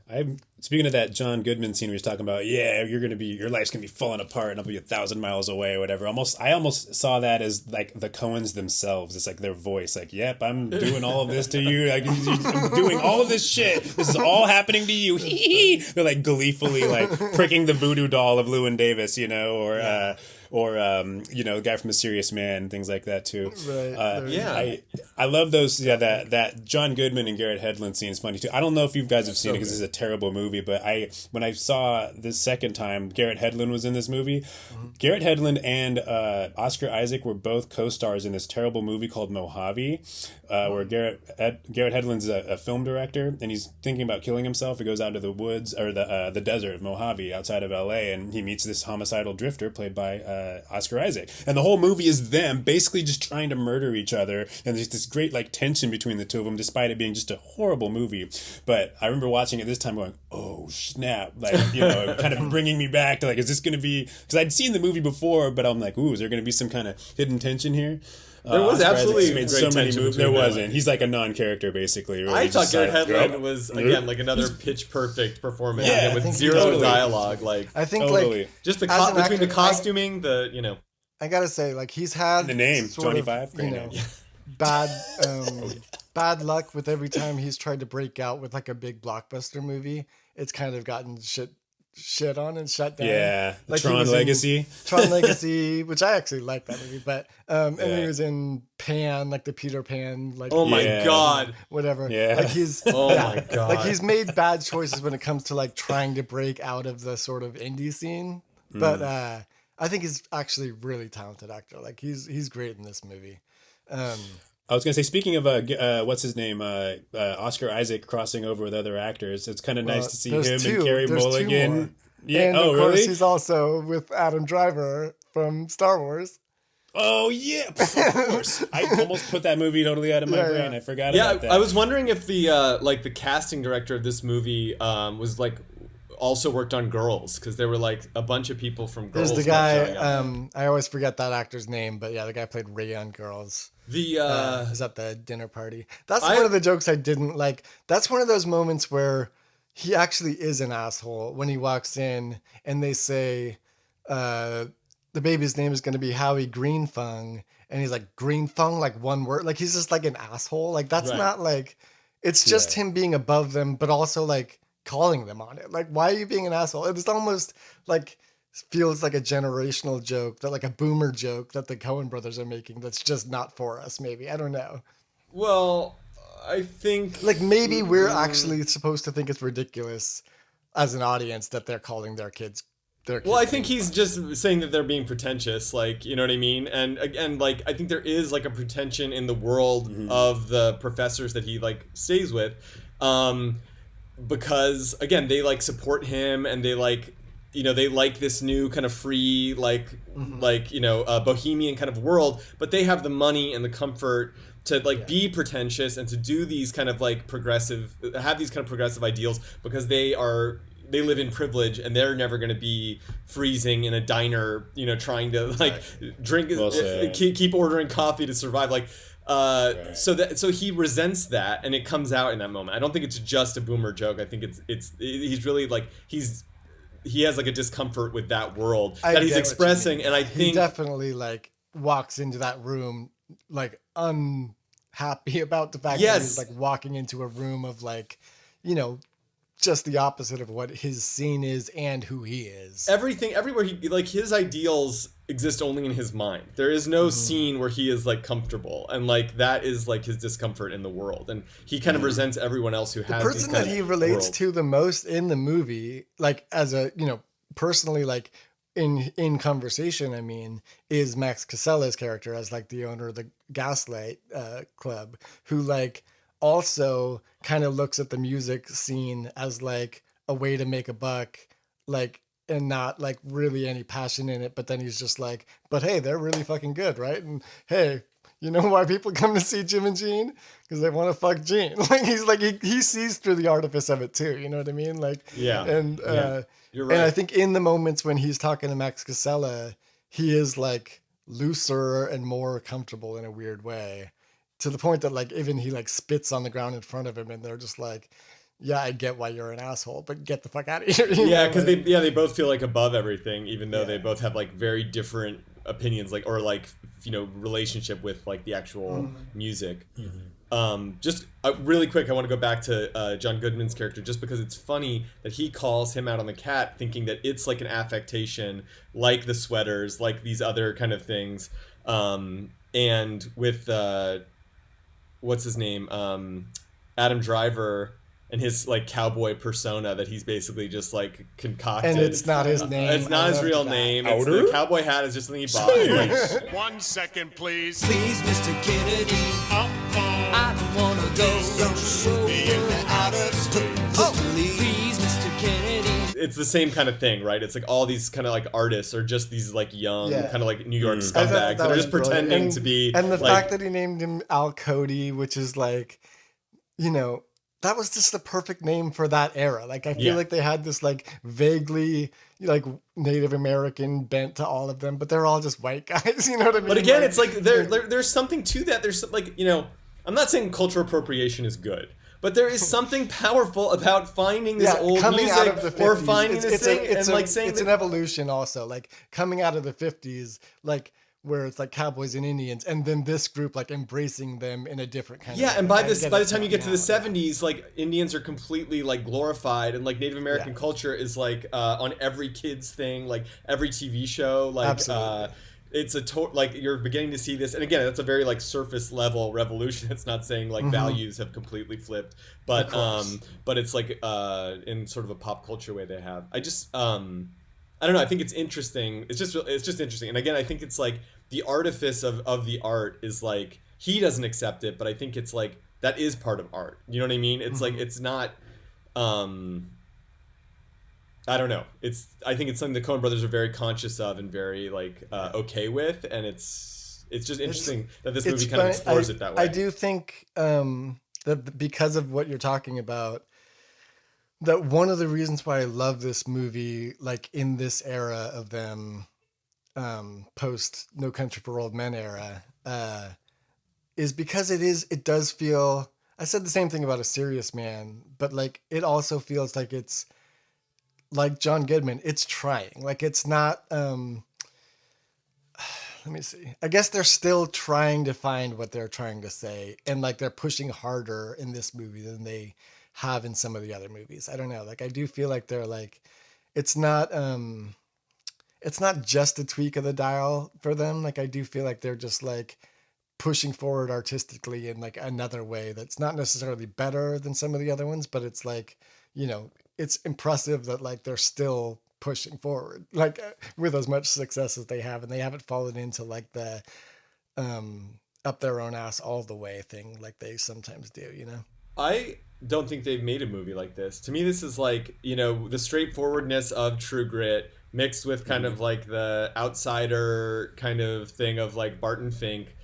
I'm speaking of that John Goodman scene where he's talking about, your life's gonna be falling apart and I'll be 1,000 miles away or whatever. I almost saw that as like the Coens themselves. It's like their voice, like, yep, I'm doing all of this to you. Like, I'm doing all of this shit. This is all happening to you. They're like gleefully like pricking the voodoo doll of Llewyn Davis, or the guy from A Serious Man, things like that too. Right. I love those. Yeah, that John Goodman and Garrett Hedlund scene is funny too. I don't know if you guys have seen it because it's a terrible movie, but when I saw this second time, Garrett Hedlund was in this movie. Garrett Hedlund and Oscar Isaac were both co-stars in this terrible movie called Mojave, where Garrett Hedlund's a film director and he's thinking about killing himself. He goes out to the woods or the desert of Mojave outside of LA, and he meets this homicidal drifter played by Oscar Isaac, and the whole movie is them basically just trying to murder each other, and there's this great like tension between the two of them despite it being just a horrible movie. But I remember watching it this time going, oh snap, like, kind of bringing me back to like, is this going to be, because I'd seen the movie before, but I'm like, ooh, is there going to be some kind of hidden tension here? There was absolutely made so many movies. There wasn't. He's like a non-character, basically. Really. I thought Garrett Hedlund was again like another pitch perfect performance, with zero dialogue. Like, I think totally. like just the between the costuming, I gotta say, like, he's had the name Johnny Five, bad luck with every time he's tried to break out with like a big blockbuster movie. It's kind of gotten shit on and shut down. Yeah, like Tron Legacy, which I actually like that movie. But and he was in Pan, like the Peter Pan, like, oh my god, whatever. Yeah, like he's my god, like he's made bad choices when it comes to like trying to break out of the sort of indie scene. But I think he's actually a really talented actor. Like he's great in this movie. I was gonna say, speaking of what's his name, Oscar Isaac crossing over with other actors, it's kind of nice to see him and Carey Mulligan. Yeah, and of course he's also with Adam Driver from Star Wars. Oh yeah, of course. I almost put that movie totally out of my brain. I forgot about that. I was wondering if the casting director of this movie was like also worked on Girls, because there were like a bunch of people from Girls. There's the guy, I always forget that actor's name, but yeah, the guy played Ray on Girls. Is at the dinner party. That's one of the jokes I didn't like. That's one of those moments where he actually is an asshole when he walks in and they say the baby's name is going to be Howie Greenfung, and he's like, Greenfung, like one word, like he's just like an asshole. Like that's not like, it's just him being above them, but also like calling them on it. Like, why are you being an asshole? It's almost like feels like a generational joke, that like a boomer joke that the Coen brothers are making that's just not for us. Maybe, I don't know. Well, I think like maybe we're actually supposed to think it's ridiculous as an audience that they're calling their kids. Well, I think he's just saying that they're being pretentious, like, you know what I mean? And again, like, I think there is like a pretension in the world of the professors that he like stays with, because again, they like support him and they like you know, they like this new kind of free, like you know, bohemian kind of world, but they have the money and the comfort to like be pretentious and to do these kind of like have these kind of progressive ideals because they live in privilege and they're never going to be freezing in a diner, you know, trying to like drink, keep ordering coffee to survive. Like, so he resents that, and it comes out in that moment. I don't think it's just a boomer joke. I think he's really like, he has like a discomfort with that world that he's expressing. And I think he definitely like walks into that room like unhappy about the fact that he's like walking into a room of like, you know, just the opposite of what his scene is and who he is. Everywhere he like, his ideals exist only in his mind. There is no scene where he is like comfortable, and like that is like his discomfort in the world, and he kind of resents everyone else who has the person that he relates to the most in the movie, like as a, you know, personally, like in conversation, I mean, is Max Casella's character as like the owner of the Gaslight Club, who like also kind of looks at the music scene as like a way to make a buck, like, and not like really any passion in it. But then he's just like, but hey, they're really fucking good, right? And hey, you know why people come to see Jim and Jean? Because they want to fuck Jean. Like he's like, he sees through the artifice of it too. You know what I mean? Like, and you're right. And I think in the moments when he's talking to Max Casella, he is like looser and more comfortable in a weird way, to the point that like even he like spits on the ground in front of him, and they're just like, yeah, I get why you're an asshole, but get the fuck out of here. Yeah, because they both feel like above everything, even though they both have like very different opinions, like, or like, you know, relationship with like the actual music. Just really quick, I want to go back to John Goodman's character, just because it's funny that he calls him out on the cat, thinking that it's like an affectation, like the sweaters, like these other kind of things. And with what's his name, Adam Driver, and his like cowboy persona that he's basically just like concocted. And it's not his name. It's not his real name. It's the cowboy hat is just something he bought. 1 second, please. Please, Mr. Kennedy. I don't want to go in the outer space. Please, Mr. Kennedy. It's the same kind of thing, right? It's like all these kind of like artists are just these like young kind of like New York scumbags that are just pretending to be. And the like, fact that he named him Al Cody, which is like, you know, that was just the perfect name for that era. Like, I feel like they had this like vaguely like Native American bent to all of them, but they're all just white guys. You know what I mean? But again, like, it's like there's something to that. There's like, you know, I'm not saying cultural appropriation is good, but there is something powerful about finding this old music out of the 50s, or finding this thing and like saying it's an evolution also, like coming out of the 50s, like where it's like cowboys and Indians, and then this group like embracing them in a different kind of way. And by the time you get to the 70s, like Indians are completely like glorified, and like Native American culture is like on every kid's thing, like every TV show, like it's like you're beginning to see this. And again, that's a very like surface level revolution. It's not saying like values have completely flipped, but it's like in sort of a pop culture way they have. I don't know. I think it's interesting. It's just interesting. And again, I think it's like the artifice of the art is like, he doesn't accept it, but I think it's like, that is part of art. You know what I mean? It's like, it's not, I don't know. I think it's something the Coen brothers are very conscious of and very like, okay with. And it's just interesting that this movie kind of explores it that way. I do think that because of what you're talking about, that one of the reasons why I love this movie, like in this era of them, post No Country for Old Men era, is because it does feel, I said the same thing about A Serious Man, but like, it also feels like it's like John Goodman, it's trying, like it's not, let me see. I guess they're still trying to find what they're trying to say. And like, they're pushing harder in this movie than they have in some of the other movies. I don't know. Like, I do feel like they're like, it's not just a tweak of the dial for them. Like, I do feel like they're just like pushing forward artistically in like another way that's not necessarily better than some of the other ones, but it's like, you know, it's impressive that like they're still pushing forward, like with as much success as they have, and they haven't fallen into like the up their own ass all the way thing like they sometimes do, you know? I don't think they've made a movie like this. To me, this is like, the straightforwardness of True Grit mixed with kind of like the outsider kind of thing of like Barton Fink.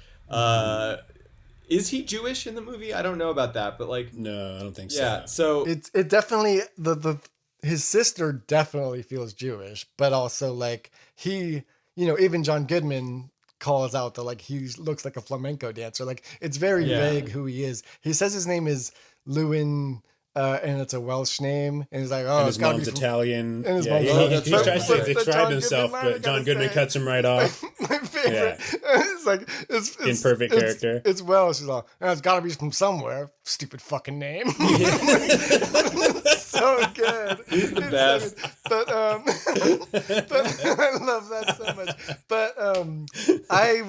Is he Jewish in the movie? I don't know about that, but like, No, I don't think yeah. so. So It definitely his sister definitely feels Jewish, but also like he, even John Goodman calls out that like he looks like a flamenco dancer. Like it's very vague who he is. He says his name is Llewyn, and it's a Welsh name, and he's like, oh, and it's his gotta mom's be from, Italian. and his Yeah, mom's he Italian. tries to But the describe John himself, Goodman line, I but John gotta Goodman say, cuts him right off. my favorite. It's like it's Imperfect character. It's Welsh. He's all, it's got to be from somewhere. Stupid fucking name. So good. he's the best. But I love that so much. But I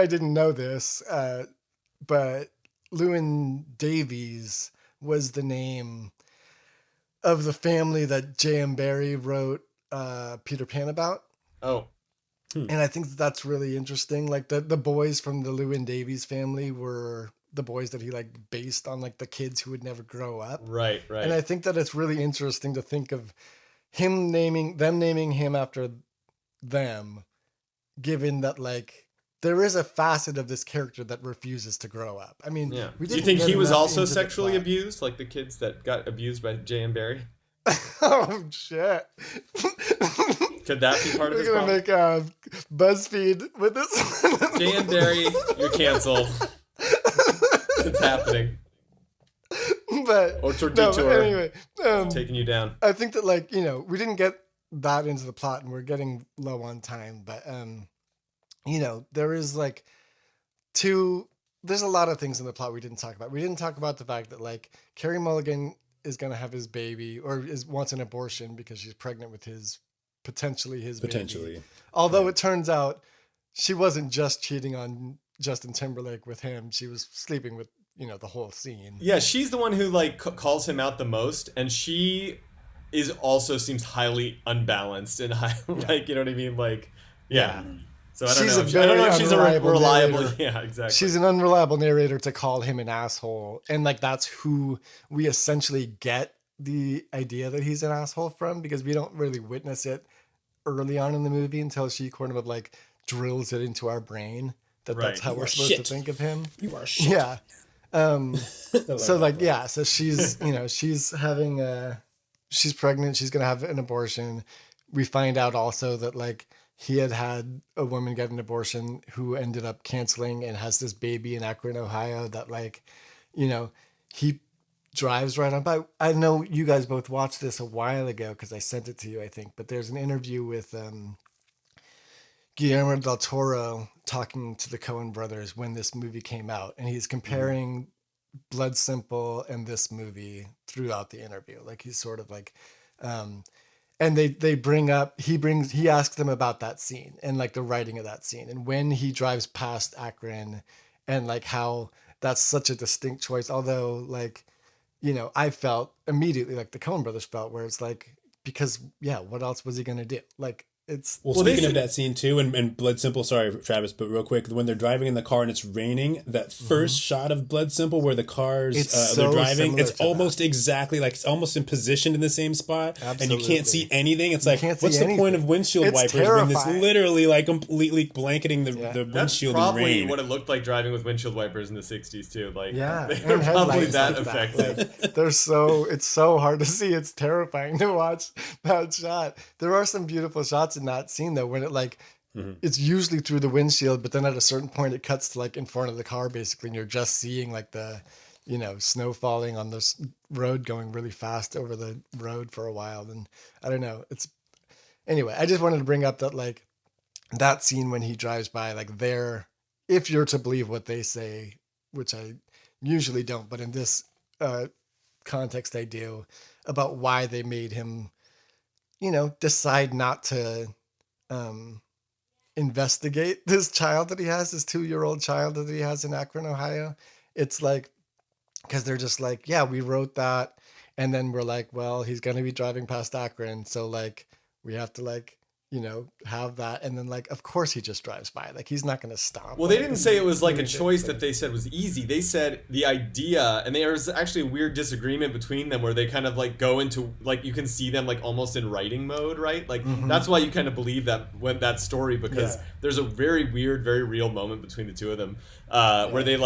didn't know this, but Llewyn Davies was the name of the family that J.M. Barrie wrote Peter Pan about. Oh, And I think that's really interesting. Like the boys from the Llewyn Davies family were the boys that he like based on like the kids who would never grow up. right. And I think that it's really interesting to think of them naming him after them, given that like there is a facet of this character that refuses to grow up. I mean, Yeah. we Do you didn't think get he was enough also into the sexually plot. abused, like the kids that got abused by J.M. Barrie? Oh shit! Could that be part of We're this gonna problem? make BuzzFeed with this. J.M. Barrie, you're canceled. It's happening. But Or no, Detour. anyway, Taking you down. I think that like we didn't get that into the plot, and we're getting low on time. But there is like there's a lot of things in the plot we didn't talk about. We didn't talk about the fact that like Carey Mulligan is gonna have his baby, or wants an abortion because she's pregnant with potentially his baby. Although it turns out she wasn't just cheating on Justin Timberlake with him; she was sleeping with the whole scene. Yeah, she's the one who like calls him out the most, and she also seems highly unbalanced and like, you know what I mean? Like, yeah. So I don't She's know. a I don't know if very she's a unreliable reliable. narrator. Yeah, exactly. She's an unreliable narrator to call him an asshole, and like that's who we essentially get the idea that he's an asshole from, because we don't really witness it early on in the movie until she kind of like drills it into our brain that Right. that's how You we're are supposed shit. to think of him. You are shit. Yeah. So like, yeah, so she's, she's having she's pregnant. She's going to have an abortion. We find out also that like he had a woman get an abortion who ended up canceling and has this baby in Akron, Ohio that like, he drives right on by. I know you guys both watched this a while ago because I sent it to you, I think, but there's an interview with Guillermo del Toro talking to the Coen brothers when this movie came out, and he's comparing Blood Simple and this movie throughout the interview. Like he's sort of like, and they he asks them about that scene and like the writing of that scene and when he drives past Akron and like how that's such a distinct choice. Although like, I felt immediately like the Coen brothers felt, where it's like, because what else was he going to do? Like, it's Well, speaking of that scene too, and Blood Simple, sorry, Travis, but real quick, when they're driving in the car and it's raining, that first shot of Blood Simple where the cars they're driving, it's almost exactly like it's almost in positioned in the same spot, and you can't see anything. It's like, what's the point of windshield wipers when it's literally like completely blanketing the That's windshield in probably rain? what it looked like driving with windshield wipers in the 60s too. Like, they were and probably headlights that like effective. Like, it's so hard to see. It's terrifying to watch that shot. There are some beautiful shots in that scene though, when it like it's usually through the windshield, but then at a certain point it cuts to like in front of the car basically, and you're just seeing like the snow falling on this road going really fast over the road for a while. And I don't know, anyway, I just wanted to bring up that like that scene when he drives by, like there, if you're to believe what they say, which I usually don't, but in this context I do, about why they made him decide not to investigate this child that he has, this 2-year-old child that he has in Akron, Ohio. It's like, because they're just like, yeah, we wrote that, and then we're like, well, he's going to be driving past Akron, so like we have to like have that. And then like, of course he just drives by. Like he's not going to stop. Well, they didn't say it was like a choice that they said was easy. They said the idea, and there was actually a weird disagreement between them where they kind of like go into like, you can see them like almost in writing mode, right? Like that's why you kind of believe that story, because there's a very weird, very real moment between the two of them where they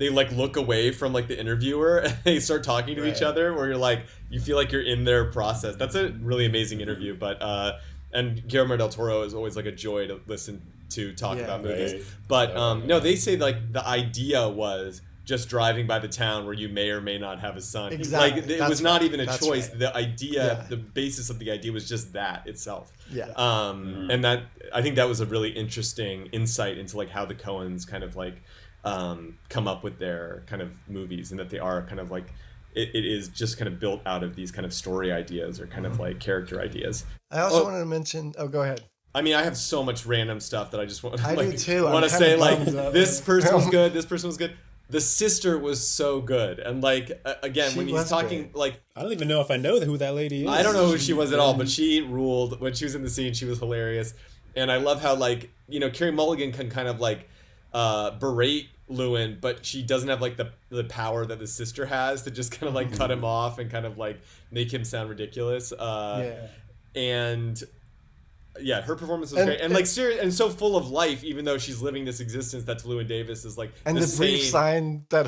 look away from like the interviewer and they start talking to each other, where you're like, you feel like you're in their process. That's a really amazing interview, but and Guillermo del Toro is always like a joy to listen to talk about movies. Right. But no, they say like the idea was just driving by the town where you may or may not have a son. Exactly. Like it was not even a choice. Right. The idea, the basis of the idea was just that itself. Yeah. And that, I think that was a really interesting insight into like how the Coens kind of like come up with their kind of movies, and that they are kind of like, it is just kind of built out of these kind of story ideas or kind of like character ideas. I also wanted to mention, go ahead. I mean, I have so much random stuff that I just want to do too. want to say like, this person was good, this person was good. The sister was so good. And like, again, when he's talking, great. Like, I don't even know if I know who that lady is. I don't know who she was at all, but she ruled. When she was in the scene, she was hilarious. And I love how like, Carey Mulligan can kind of like berate Llewyn, but she doesn't have like the power that the sister has to just kind of like cut him off and kind of like make him sound ridiculous. And yeah, her performance was great, and like serious and so full of life, even though she's living this existence that's Llewyn Davis is like. And the brief line that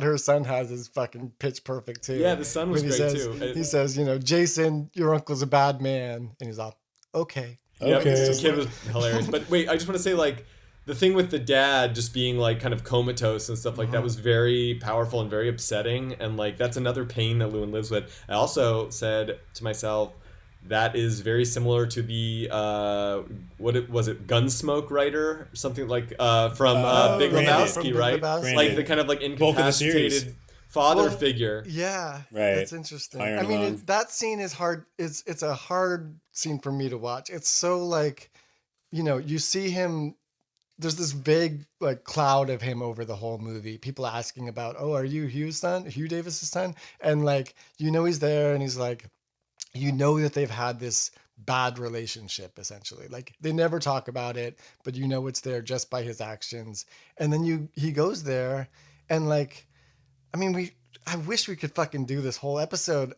her son has is fucking pitch perfect too. Yeah, the son was great too. He says, Jason, your uncle's a bad man, and he's all, okay. Yep, the kid was hilarious. But wait, I just want to say like, the thing with the dad just being like kind of comatose and stuff like that was very powerful and very upsetting, and like that's another pain that Llewyn lives with. I also said to myself, that is very similar to the Gunsmoke writer, something like from Big Lebowski, right? Like the kind of like incapacitated father figure. Yeah, right. That's interesting. I mean, that scene is hard. It's a hard scene for me to watch. It's so like, you see him. There's this big like cloud of him over the whole movie. People asking about, oh, are you Hugh Davis's son? And like, he's there, and he's like, that they've had this bad relationship essentially. Like they never talk about it, but it's there just by his actions. And then he goes there, and like, I mean, I wish we could fucking do this whole episode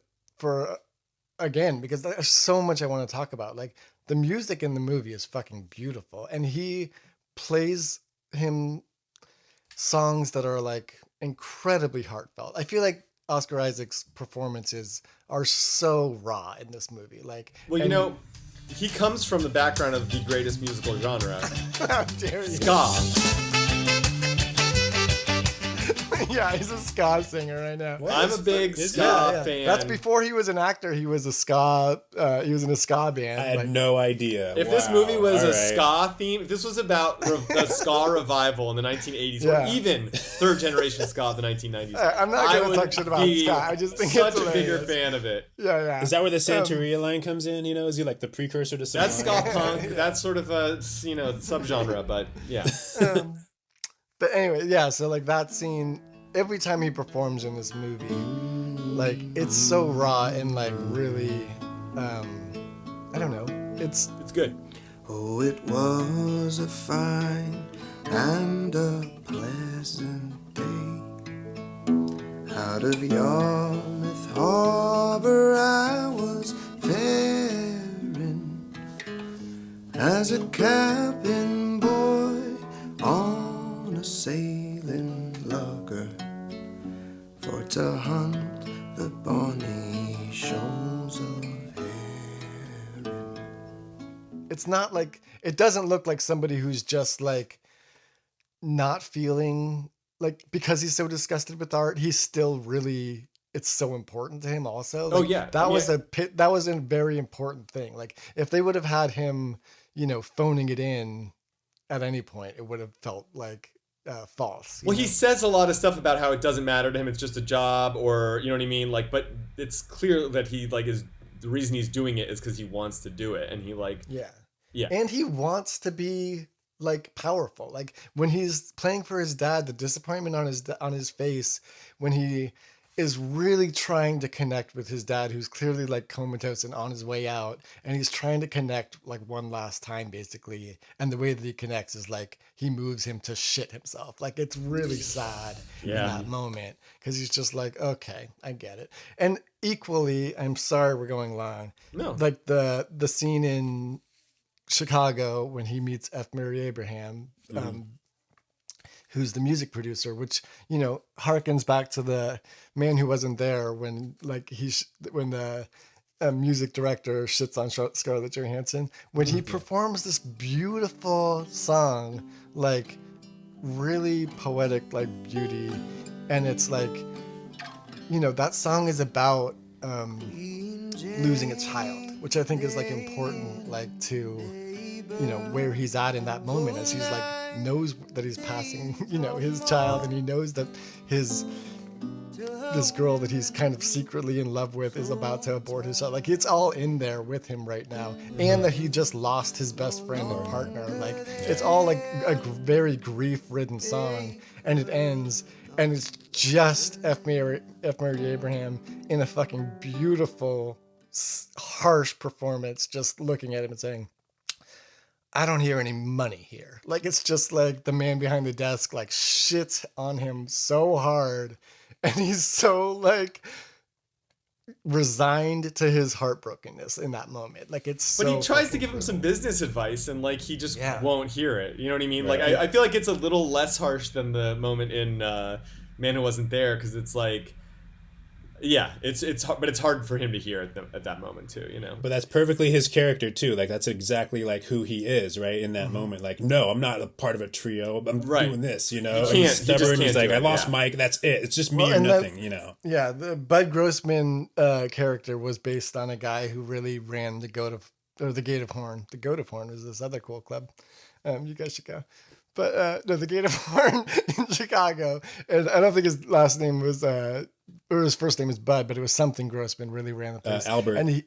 again, because there's so much I want to talk about. Like the music in the movie is fucking beautiful, and he plays him songs that are like incredibly heartfelt. I feel like Oscar Isaac's performances are so raw in this movie. Like, well, he comes from the background of the greatest musical genre. How dare you? Ska. Yeah, he's a ska singer right now. I'm a big ska fan. That's before he was an actor. He was a ska. He was in a ska band. I had no idea. If this movie was a ska theme, if this was about a ska revival in the 1980s, or even third generation ska of the 1990s, I'm not going to talk shit about ska. I just think such it's a bigger fan of it. Yeah. Is that where the Santeria line comes in? Is he like the precursor to some? That's ska punk. That's sort of a subgenre, but yeah. But anyway, yeah. So like that scene. Every time he performs in this movie, like it's so raw and like really, I don't know. It's good. Oh, it was a fine and a pleasant day. Out of Yarmouth Harbor I was faring as a cabin boy on a sailing lugger, for to hunt the bonny shoals of herring. It's not like, it doesn't look like somebody who's just like not feeling like, because he's so disgusted with art, he's still really, it's so important to him also. Like, that was a very important thing. Like if they would have had him, phoning it in at any point, it would have felt like false. Well, he says a lot of stuff about how it doesn't matter to him, it's just a job, or you know what I mean, like, but it's clear that he like is the reason he's doing it is because he wants to do it, and he like and he wants to be like powerful. Like when he's playing for his dad, the disappointment on his face when he is really trying to connect with his dad, who's clearly like comatose and on his way out, and he's trying to connect like one last time, basically. And the way that he connects is like he moves him to shit himself. Like it's really sad in that moment, because he's just like, okay, I get it. And equally, I'm sorry we're going long. No, like the scene in Chicago when he meets F. Mary Abraham. Who's the music producer, which, you know, harkens back to the Man Who Wasn't There when like when the music director shits on Scarlett Johansson, when he performs this beautiful song, like really poetic, like beauty. And it's like, you know, that song is about losing a child, which I think is like important, like to, you know, where he's at in that moment, as he's like knows that he's passing, you know, his child, and he knows that this girl that he's kind of secretly in love with is about to abort his child. Like it's all in there with him right now, and that he just lost his best friend and partner. Like it's all like a very grief-ridden song, and it ends, and it's just F. Mary Abraham in a fucking beautiful, harsh performance, just looking at him and saying, I don't hear any money here. Like, it's just like the man behind the desk, like, shits on him so hard. And he's so, like, resigned to his heartbrokenness in that moment. Like, it's so. But he tries to give him some business advice, and, like, he just won't hear it. You know what I mean? Right. Like, I feel like it's a little less harsh than the moment in Man Who Wasn't There, because it's like, yeah, it's hard, but it's hard for him to hear at that moment too, you know. But that's perfectly his character too. Like that's exactly like who he is, right? In that moment, like, no, I'm not a part of a trio. I'm doing this, you know. He's stubborn. He's like, I lost Mike. That's it. It's just me or nothing, you know. Yeah, the Bud Grossman character was based on a guy who really ran the Gate of Horn. The Goat of Horn was this other cool club. You guys should go. But no, the Gate of Horn in Chicago, and I don't think his last name was. Or his first name is Bud, but it was something Grossman really ran the place. Albert. And you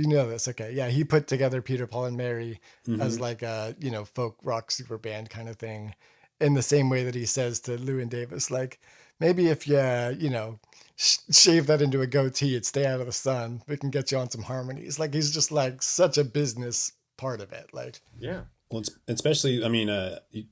know this. Okay. Yeah. He put together Peter, Paul, and Mary as like a, you know, folk rock super band kind of thing, in the same way that he says to Llewyn Davis, like, maybe if you, you know, shave that into a goatee, it'd stay out of the sun. We can get you on some harmonies. Like, he's just like such a business part of it. Like, yeah. Well, especially, I mean, you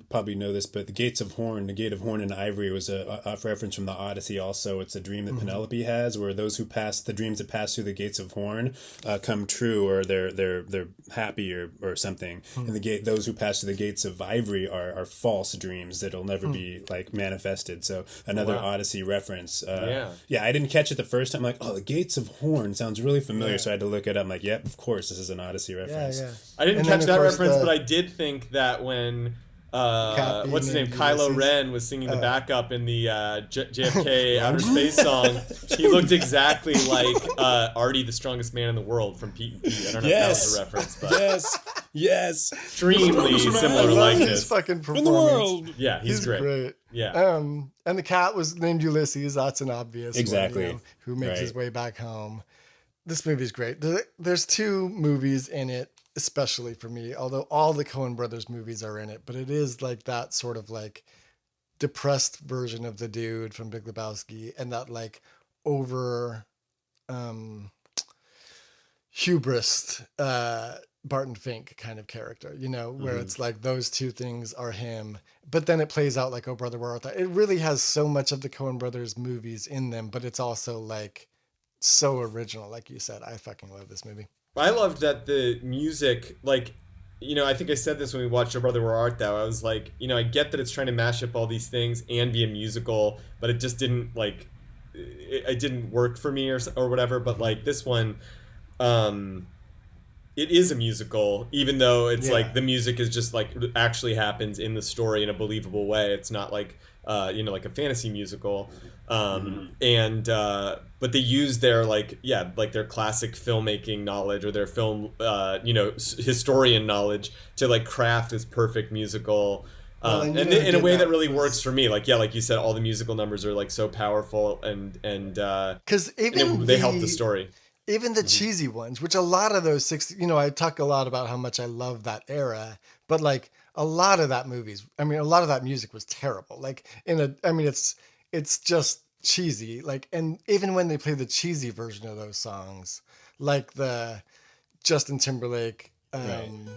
probably know this, but the Gate of Horn and Ivory was a reference from the Odyssey. Also, it's a dream that Penelope has, where those who pass the dreams that pass through the Gates of Horn come true, or they're happy or something. And those who pass through the Gates of Ivory are false dreams that'll never be like manifested. So another Odyssey reference. I didn't catch it the first time. I'm like, oh, the Gates of Horn sounds really familiar. So I had to look it up. I'm like, yep, of course, this is an Odyssey reference. Yeah. I didn't catch that reference, but I did think that when what's his name? Kylo Ren was singing the backup in the JFK Outer Space song. He looked exactly like Artie, the strongest man in the world from Pete and Pete. I don't know if that was a reference, but yes, extremely similar likeness. His fucking performance. In the world. Yeah, he's great. Yeah. And the cat was named Ulysses. That's an obvious exactly one, you know, who makes his way back home. This movie's great. There's two movies in it, especially for me, although all the Coen brothers movies are in it, but it is like that sort of like depressed version of the dude from Big Lebowski, and that like over hubris Barton Fink kind of character, you know, where it's like those two things are him, but then it plays out like Oh Brother Where Art Thou. It really has so much of the Coen brothers movies in them, but it's also like so original, like you said. I fucking love this movie. I loved that the music, like, you know, I think I said this when we watched Oh Brother Where Art Thou. I was like, you know, I get that it's trying to mash up all these things and be a musical, but it just didn't, like, it didn't work for me or whatever. But, like, this one, it is a musical, even though it's, like, the music is just, like, actually happens in the story in a believable way. It's not, like, you know, like a fantasy musical. But they use their their classic filmmaking knowledge or their film, you know, historian knowledge to like craft this perfect musical, and in a way that really works for me. Like, like you said, all the musical numbers are like so powerful and because even they help the story. Even the cheesy ones, which a lot of those 60, you know, I talk a lot about how much I love that era, but like a lot of that music was terrible. Like it's just cheesy. Like, and even when they play the cheesy version of those songs, like the Justin Timberlake and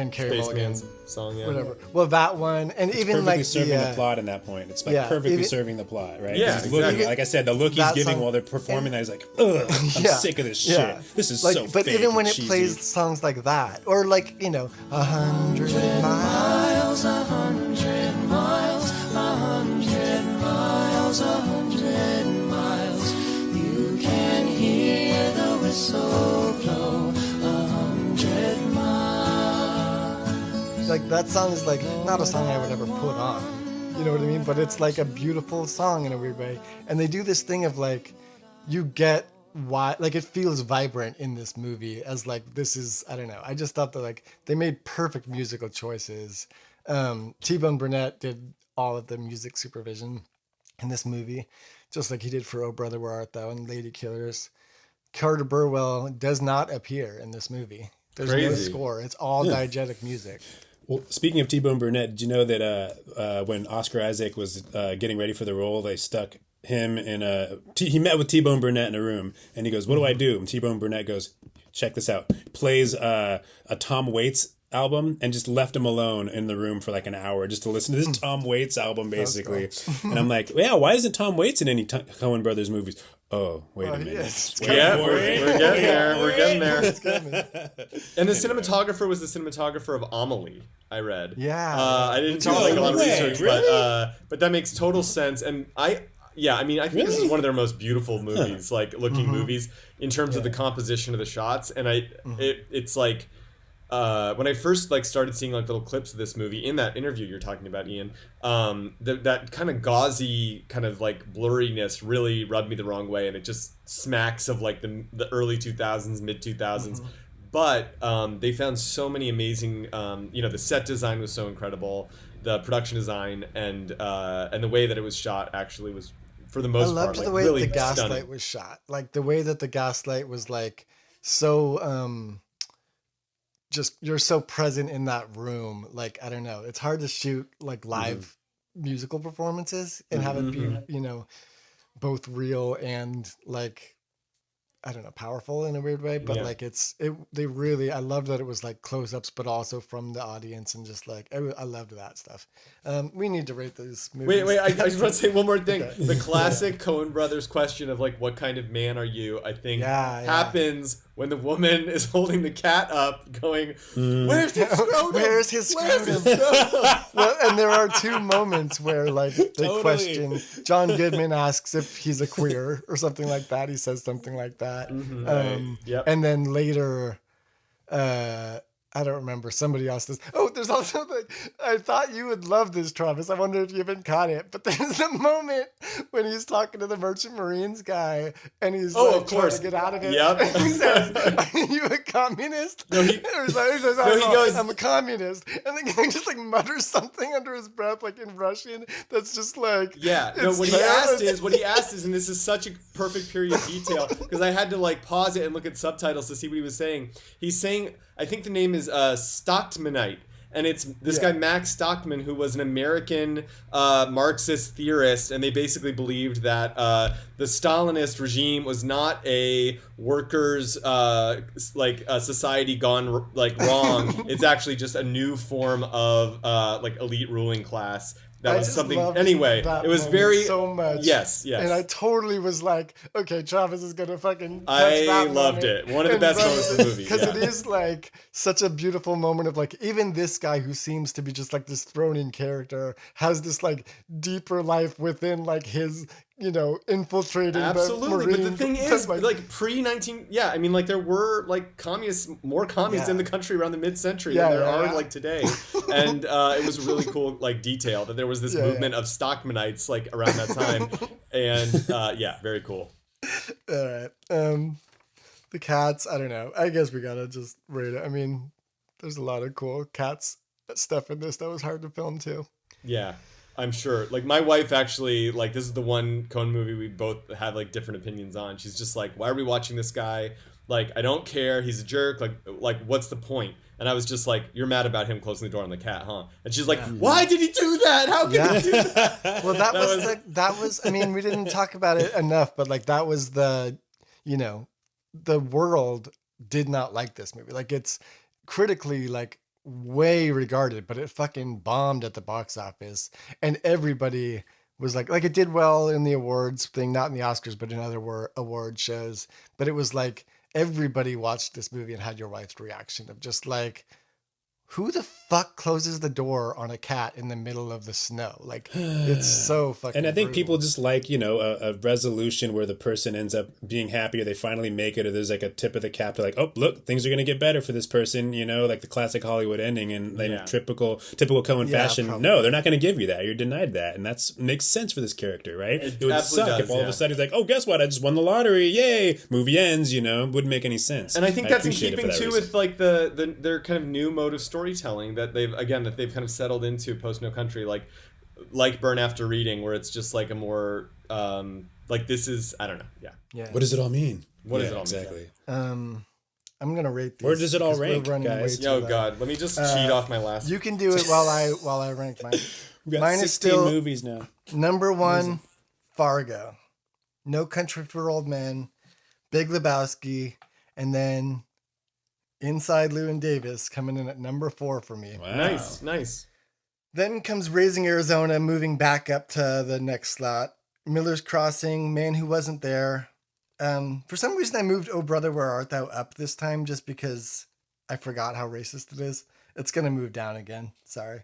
Carey Mulligan song, yeah. whatever. Well, that one, and It's even perfectly like serving the plot in that point. It's like perfectly serving the plot, right? Yeah, He's looking, exactly. like I said, the look he's giving while they're performing, that he's like, ugh, I'm sick of this shit. This is like, so but fake even when and it cheesy. plays songs like that, or like, 100 miles, 100 miles, 100 miles, 100 miles. You can hear the whistle blow 100 miles. like that song is like not a song I would ever put on. You know what I mean? But it's like a beautiful song in a weird way. And they do this thing of like, you get why, like it feels vibrant in this movie as like, this is, I don't know. I just thought that like they made perfect musical choices. T-Bone Burnett did all of the music supervision in this movie, just like he did for Oh Brother Where Art Thou and Lady Killers. Carter Burwell does not appear in this movie. There's no score. It's all diegetic music. Well, speaking of T-Bone Burnett, did you know that when Oscar Isaac was getting ready for the role, they stuck him in he met with T-Bone Burnett in a room, and he goes, "What do I do?" And T-Bone Burnett goes, "Check this out." Plays a Tom Waits album and just left him alone in the room for like an hour just to listen to this Tom Waits album, basically. And I'm like, yeah, why isn't Tom Waits in any Coen Brothers movies? Oh, wait a minute. Yes. We're getting there. We're getting there. And the cinematographer was the cinematographer of Amelie, I read. Yeah. I didn't do like a lot of research, but that makes total sense. And I think this is one of their most beautiful movies, like looking movies in terms of the composition of the shots. And it's like, when I first like started seeing like little clips of this movie in that interview you're talking about, Ian, that kind of gauzy kind of like blurriness really rubbed me the wrong way, and it just smacks of like the early 2000s, mid 2000s. But they found so many amazing, the set design was so incredible, the production design and the way that it was shot actually was, for the most part, like, the way really that the gaslight stunning. was shot. Like the way that the gaslight was like so just you're so present in that room. Like, I don't know. It's hard to shoot like live musical performances and have it be, both real and like, I don't know, powerful in a weird way, but like I loved that it was like close-ups, but also from the audience, and just like, I loved that stuff. We need to rate those movies. Wait, I just want to say one more thing. Okay. The classic Coen Brothers question of like, what kind of man are you, I think happens when the woman is holding the cat up going, where's his scrotum? Where's his scrotum? Well, and there are two moments where like they question, John Goodman asks if he's a queer or something like that. He says something like that. And then later, I don't remember, somebody else does. Oh, there's also like, I thought you would love this, Travis. I wonder if you haven't caught it, but there's the moment when he's talking to the Merchant Marines guy and he's trying to get out of it. Yep. And he says, "Are you a communist?" No, he goes, "I'm a communist." And the guy just like mutters something under his breath, like in Russian. That's just like, what he asked is, and this is such a perfect period of detail because I had to like pause it and look at subtitles to see what he was saying. He's saying, I think the name is Stockmanite, and it's this guy Max Stockman, who was an American Marxist theorist, and they basically believed that the Stalinist regime was not a workers society gone like wrong. It's actually just a new form of like elite ruling class. That was something. Anyway, it was very so much. Yes. And I totally was like, okay, Travis is gonna fucking. I loved it. One of the best moments of the movie because it is like such a beautiful moment of like, even this guy who seems to be just like this thrown-in character has this like deeper life within like his, infiltrating. Absolutely, but the thing is, like pre-19, I mean, like there were like more communists in the country around the mid-century than there are like today, and it was a really cool like detail that there was this movement of Stockmanites like around that time, and very cool. All right, the cats. I don't know. I guess we gotta just rate it. I mean, there's a lot of cool cats stuff in this that was hard to film too. Yeah. I'm sure. Like my wife actually, like this is the one Coen movie we both have like different opinions on. She's just like, why are we watching this guy? Like, I don't care. He's a jerk. Like what's the point? And I was just like, you're mad about him closing the door on the cat, huh? And she's like, why did he do that? How could he do that? Well, that was. I mean, we didn't talk about it enough, but like that was the world did not like this movie. Like, it's critically like way regarded, but it fucking bombed at the box office, and everybody was like it did well in the awards thing, not in the Oscars, but in other award shows. But it was like everybody watched this movie and had your wife's reaction of just like, who the fuck closes the door on a cat in the middle of the snow? Like, it's so fucking And I think brutal. people just like, a resolution where the person ends up being happy, or they finally make it, or there's like a tip of the cap to like, oh, look, things are going to get better for this person, like the classic Hollywood ending. And then typical Coen fashion, probably. no, they're not going to give you that. You're denied that. And that's makes sense for this character, right? It would suck if all of a sudden he's like, oh, guess what? I just won the lottery. Yay. Movie ends, wouldn't make any sense. And I think that's in keeping too with like their kind of new mode of storytelling that they've kind of settled into post No Country, like Burn After Reading, where it's just like a more like, this is, I don't know. Yeah. What does it all mean? What does it all exactly mean? I'm gonna rate these. Where does it all rank, guys? Oh God, let me just cheat off my last. You can do it while I rank mine. We've got Mine 16 is still movies now. number 1, Fargo, No Country for Old Men, Big Lebowski, and then Inside Llewyn Davis coming in at number 4 for me. Wow. Nice. Then comes Raising Arizona, moving back up to the next slot. Miller's Crossing, Man Who Wasn't There. For some reason, I moved Oh Brother, Where Art Thou up this time, just because I forgot how racist it is. It's going to move down again. Sorry.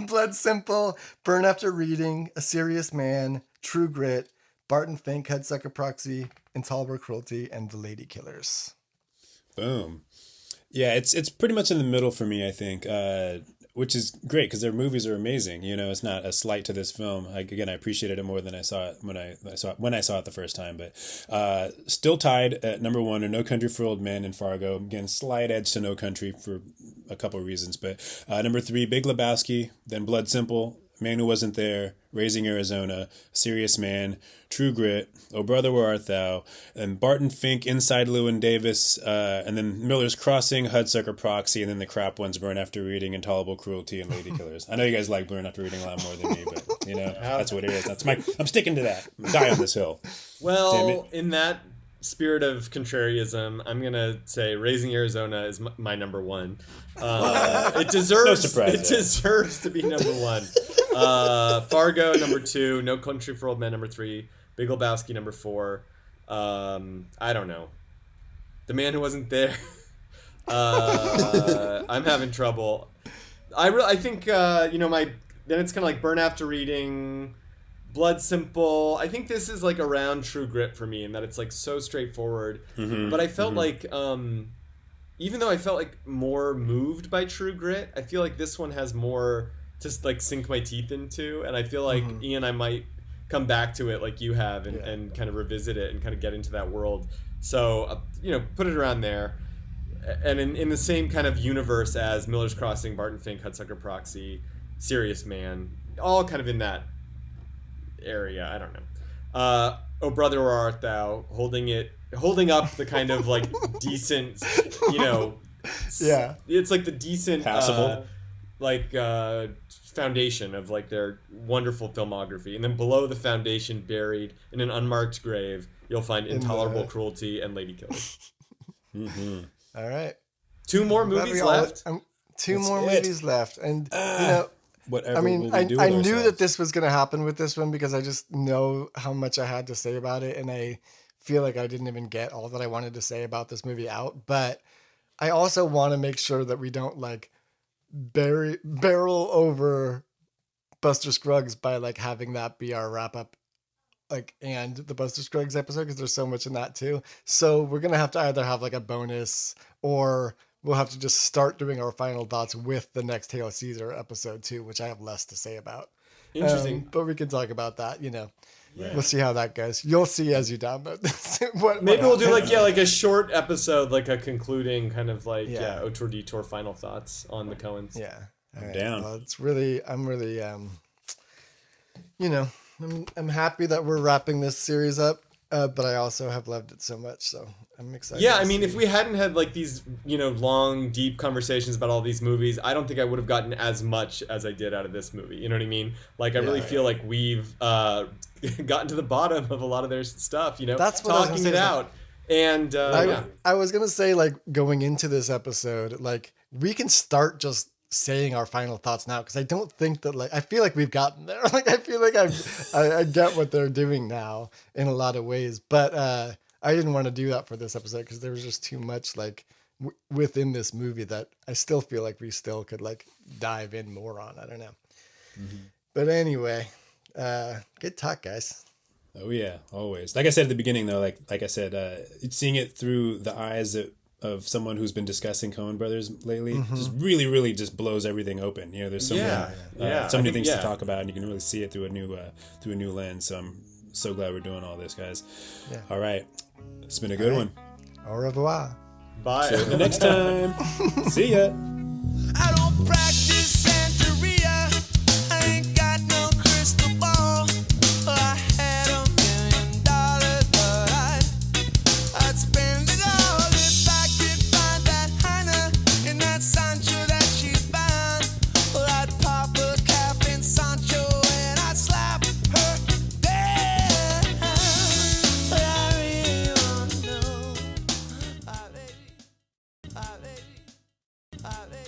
Blood Simple, Burn After Reading, A Serious Man, True Grit, Barton Fink, Hudsucker Proxy, Intolerable Cruelty, and The Lady Killers. Boom. Yeah, it's pretty much in the middle for me, I think, which is great because their movies are amazing. It's not a slight to this film. I appreciated it more than I saw it when I saw it the first time. But still tied at number 1 are No Country for Old Men and Fargo. Again, slight edge to No Country for a couple of reasons. But number 3, Big Lebowski, then Blood Simple, Man Who Wasn't There, Raising Arizona, Serious Man, True Grit, Oh Brother, Where Art Thou, and Barton Fink, Inside Llewyn Davis, and then Miller's Crossing, Hudsucker Proxy, and then the crap ones, Burn After Reading, Intolerable Cruelty, and Lady Killers. I know you guys like Burn After Reading a lot more than me, but that's what it is. I'm sticking to that. Die on this hill. Well, in that spirit of contrarianism, I'm gonna say Raising Arizona is my number 1. It deserves. No surprise it deserves to be number 1. Fargo number 2, No Country for Old Men number 3, Big Lebowski number 4. I don't know. The Man Who Wasn't There. I'm having trouble. I think then it's kind of like Burn After Reading, Blood Simple. I think this is like around True Grit for me, in that it's like so straightforward. Mm-hmm, but I felt like, even though I felt like more moved by True Grit, I feel like this one has more to like sink my teeth into, and I feel like Ian, I might come back to it like you have, and kind of revisit it and kind of get into that world. So put it around there, and in the same kind of universe as Miller's Crossing, Barton Fink, Hudsucker Proxy, Serious Man, all kind of in that area. I don't know. Oh Brother, Where Art Thou, holding up the kind of like decent, it's like the decent passable foundation of like their wonderful filmography, and then below the foundation, buried in an unmarked grave, you'll find Intolerable Cruelty and Lady Killers. All right, 2 more movies left. Two more movies left, and whatever. I mean, I knew that this was going to happen with this one because I just know how much I had to say about it, and I feel like I didn't even get all that I wanted to say about this movie out. But I also want to make sure that we don't like barrel over Buster Scruggs by like having that be our wrap up, and the Buster Scruggs episode, because there's so much in that too. So we're gonna have to either have like a bonus, or we'll have to just start doing our final thoughts with the next Hail Caesar episode too, which I have less to say about. Interesting. But we can talk about that, We'll see how that goes. You'll see as you download this. Maybe we'll do like a short episode, like a concluding kind of like Auteur Detour final thoughts on the Coens. Yeah. I'm down. Well, I'm really I'm happy that we're wrapping this series up. But I also have loved it so much, so I'm excited. Yeah, to I mean, see. if we hadn't had like these, long, deep conversations about all these movies, I don't think I would have gotten as much as I did out of this movie. You know what I mean? Like, I really feel like we've gotten to the bottom of a lot of their stuff. That's what I was talking gonna it say, out. And I was gonna say, like, going into this episode, like, we can start just saying our final thoughts now, because I don't think that, like, I feel like we've gotten there. Like, I feel like I get what they're doing now in a lot of ways, but I didn't want to do that for this episode because there was just too much, like, within this movie that I still feel like we still could, like, dive in more on. I don't know. But anyway, good talk, guys. Oh yeah, always. Like I said at the beginning, though, like I said, seeing it through the eyes of someone who's been discussing Coen Brothers lately, just really, really just blows everything open. There's so many things to talk about, and you can really see it through a new lens. So I'm so glad we're doing all this, guys. Yeah. All right, it's been a good one. Au revoir. Bye. Till the next time. See ya. I don't practice Santeria. I ain't got no crystal ball. I had $1 million, but I'd spend it all if I could find that Hannah in that Sancho that she's bound. Well, I'd pop a cap in Sancho and I'd slap her down. But I really want to know, my lady, my lady, my lady.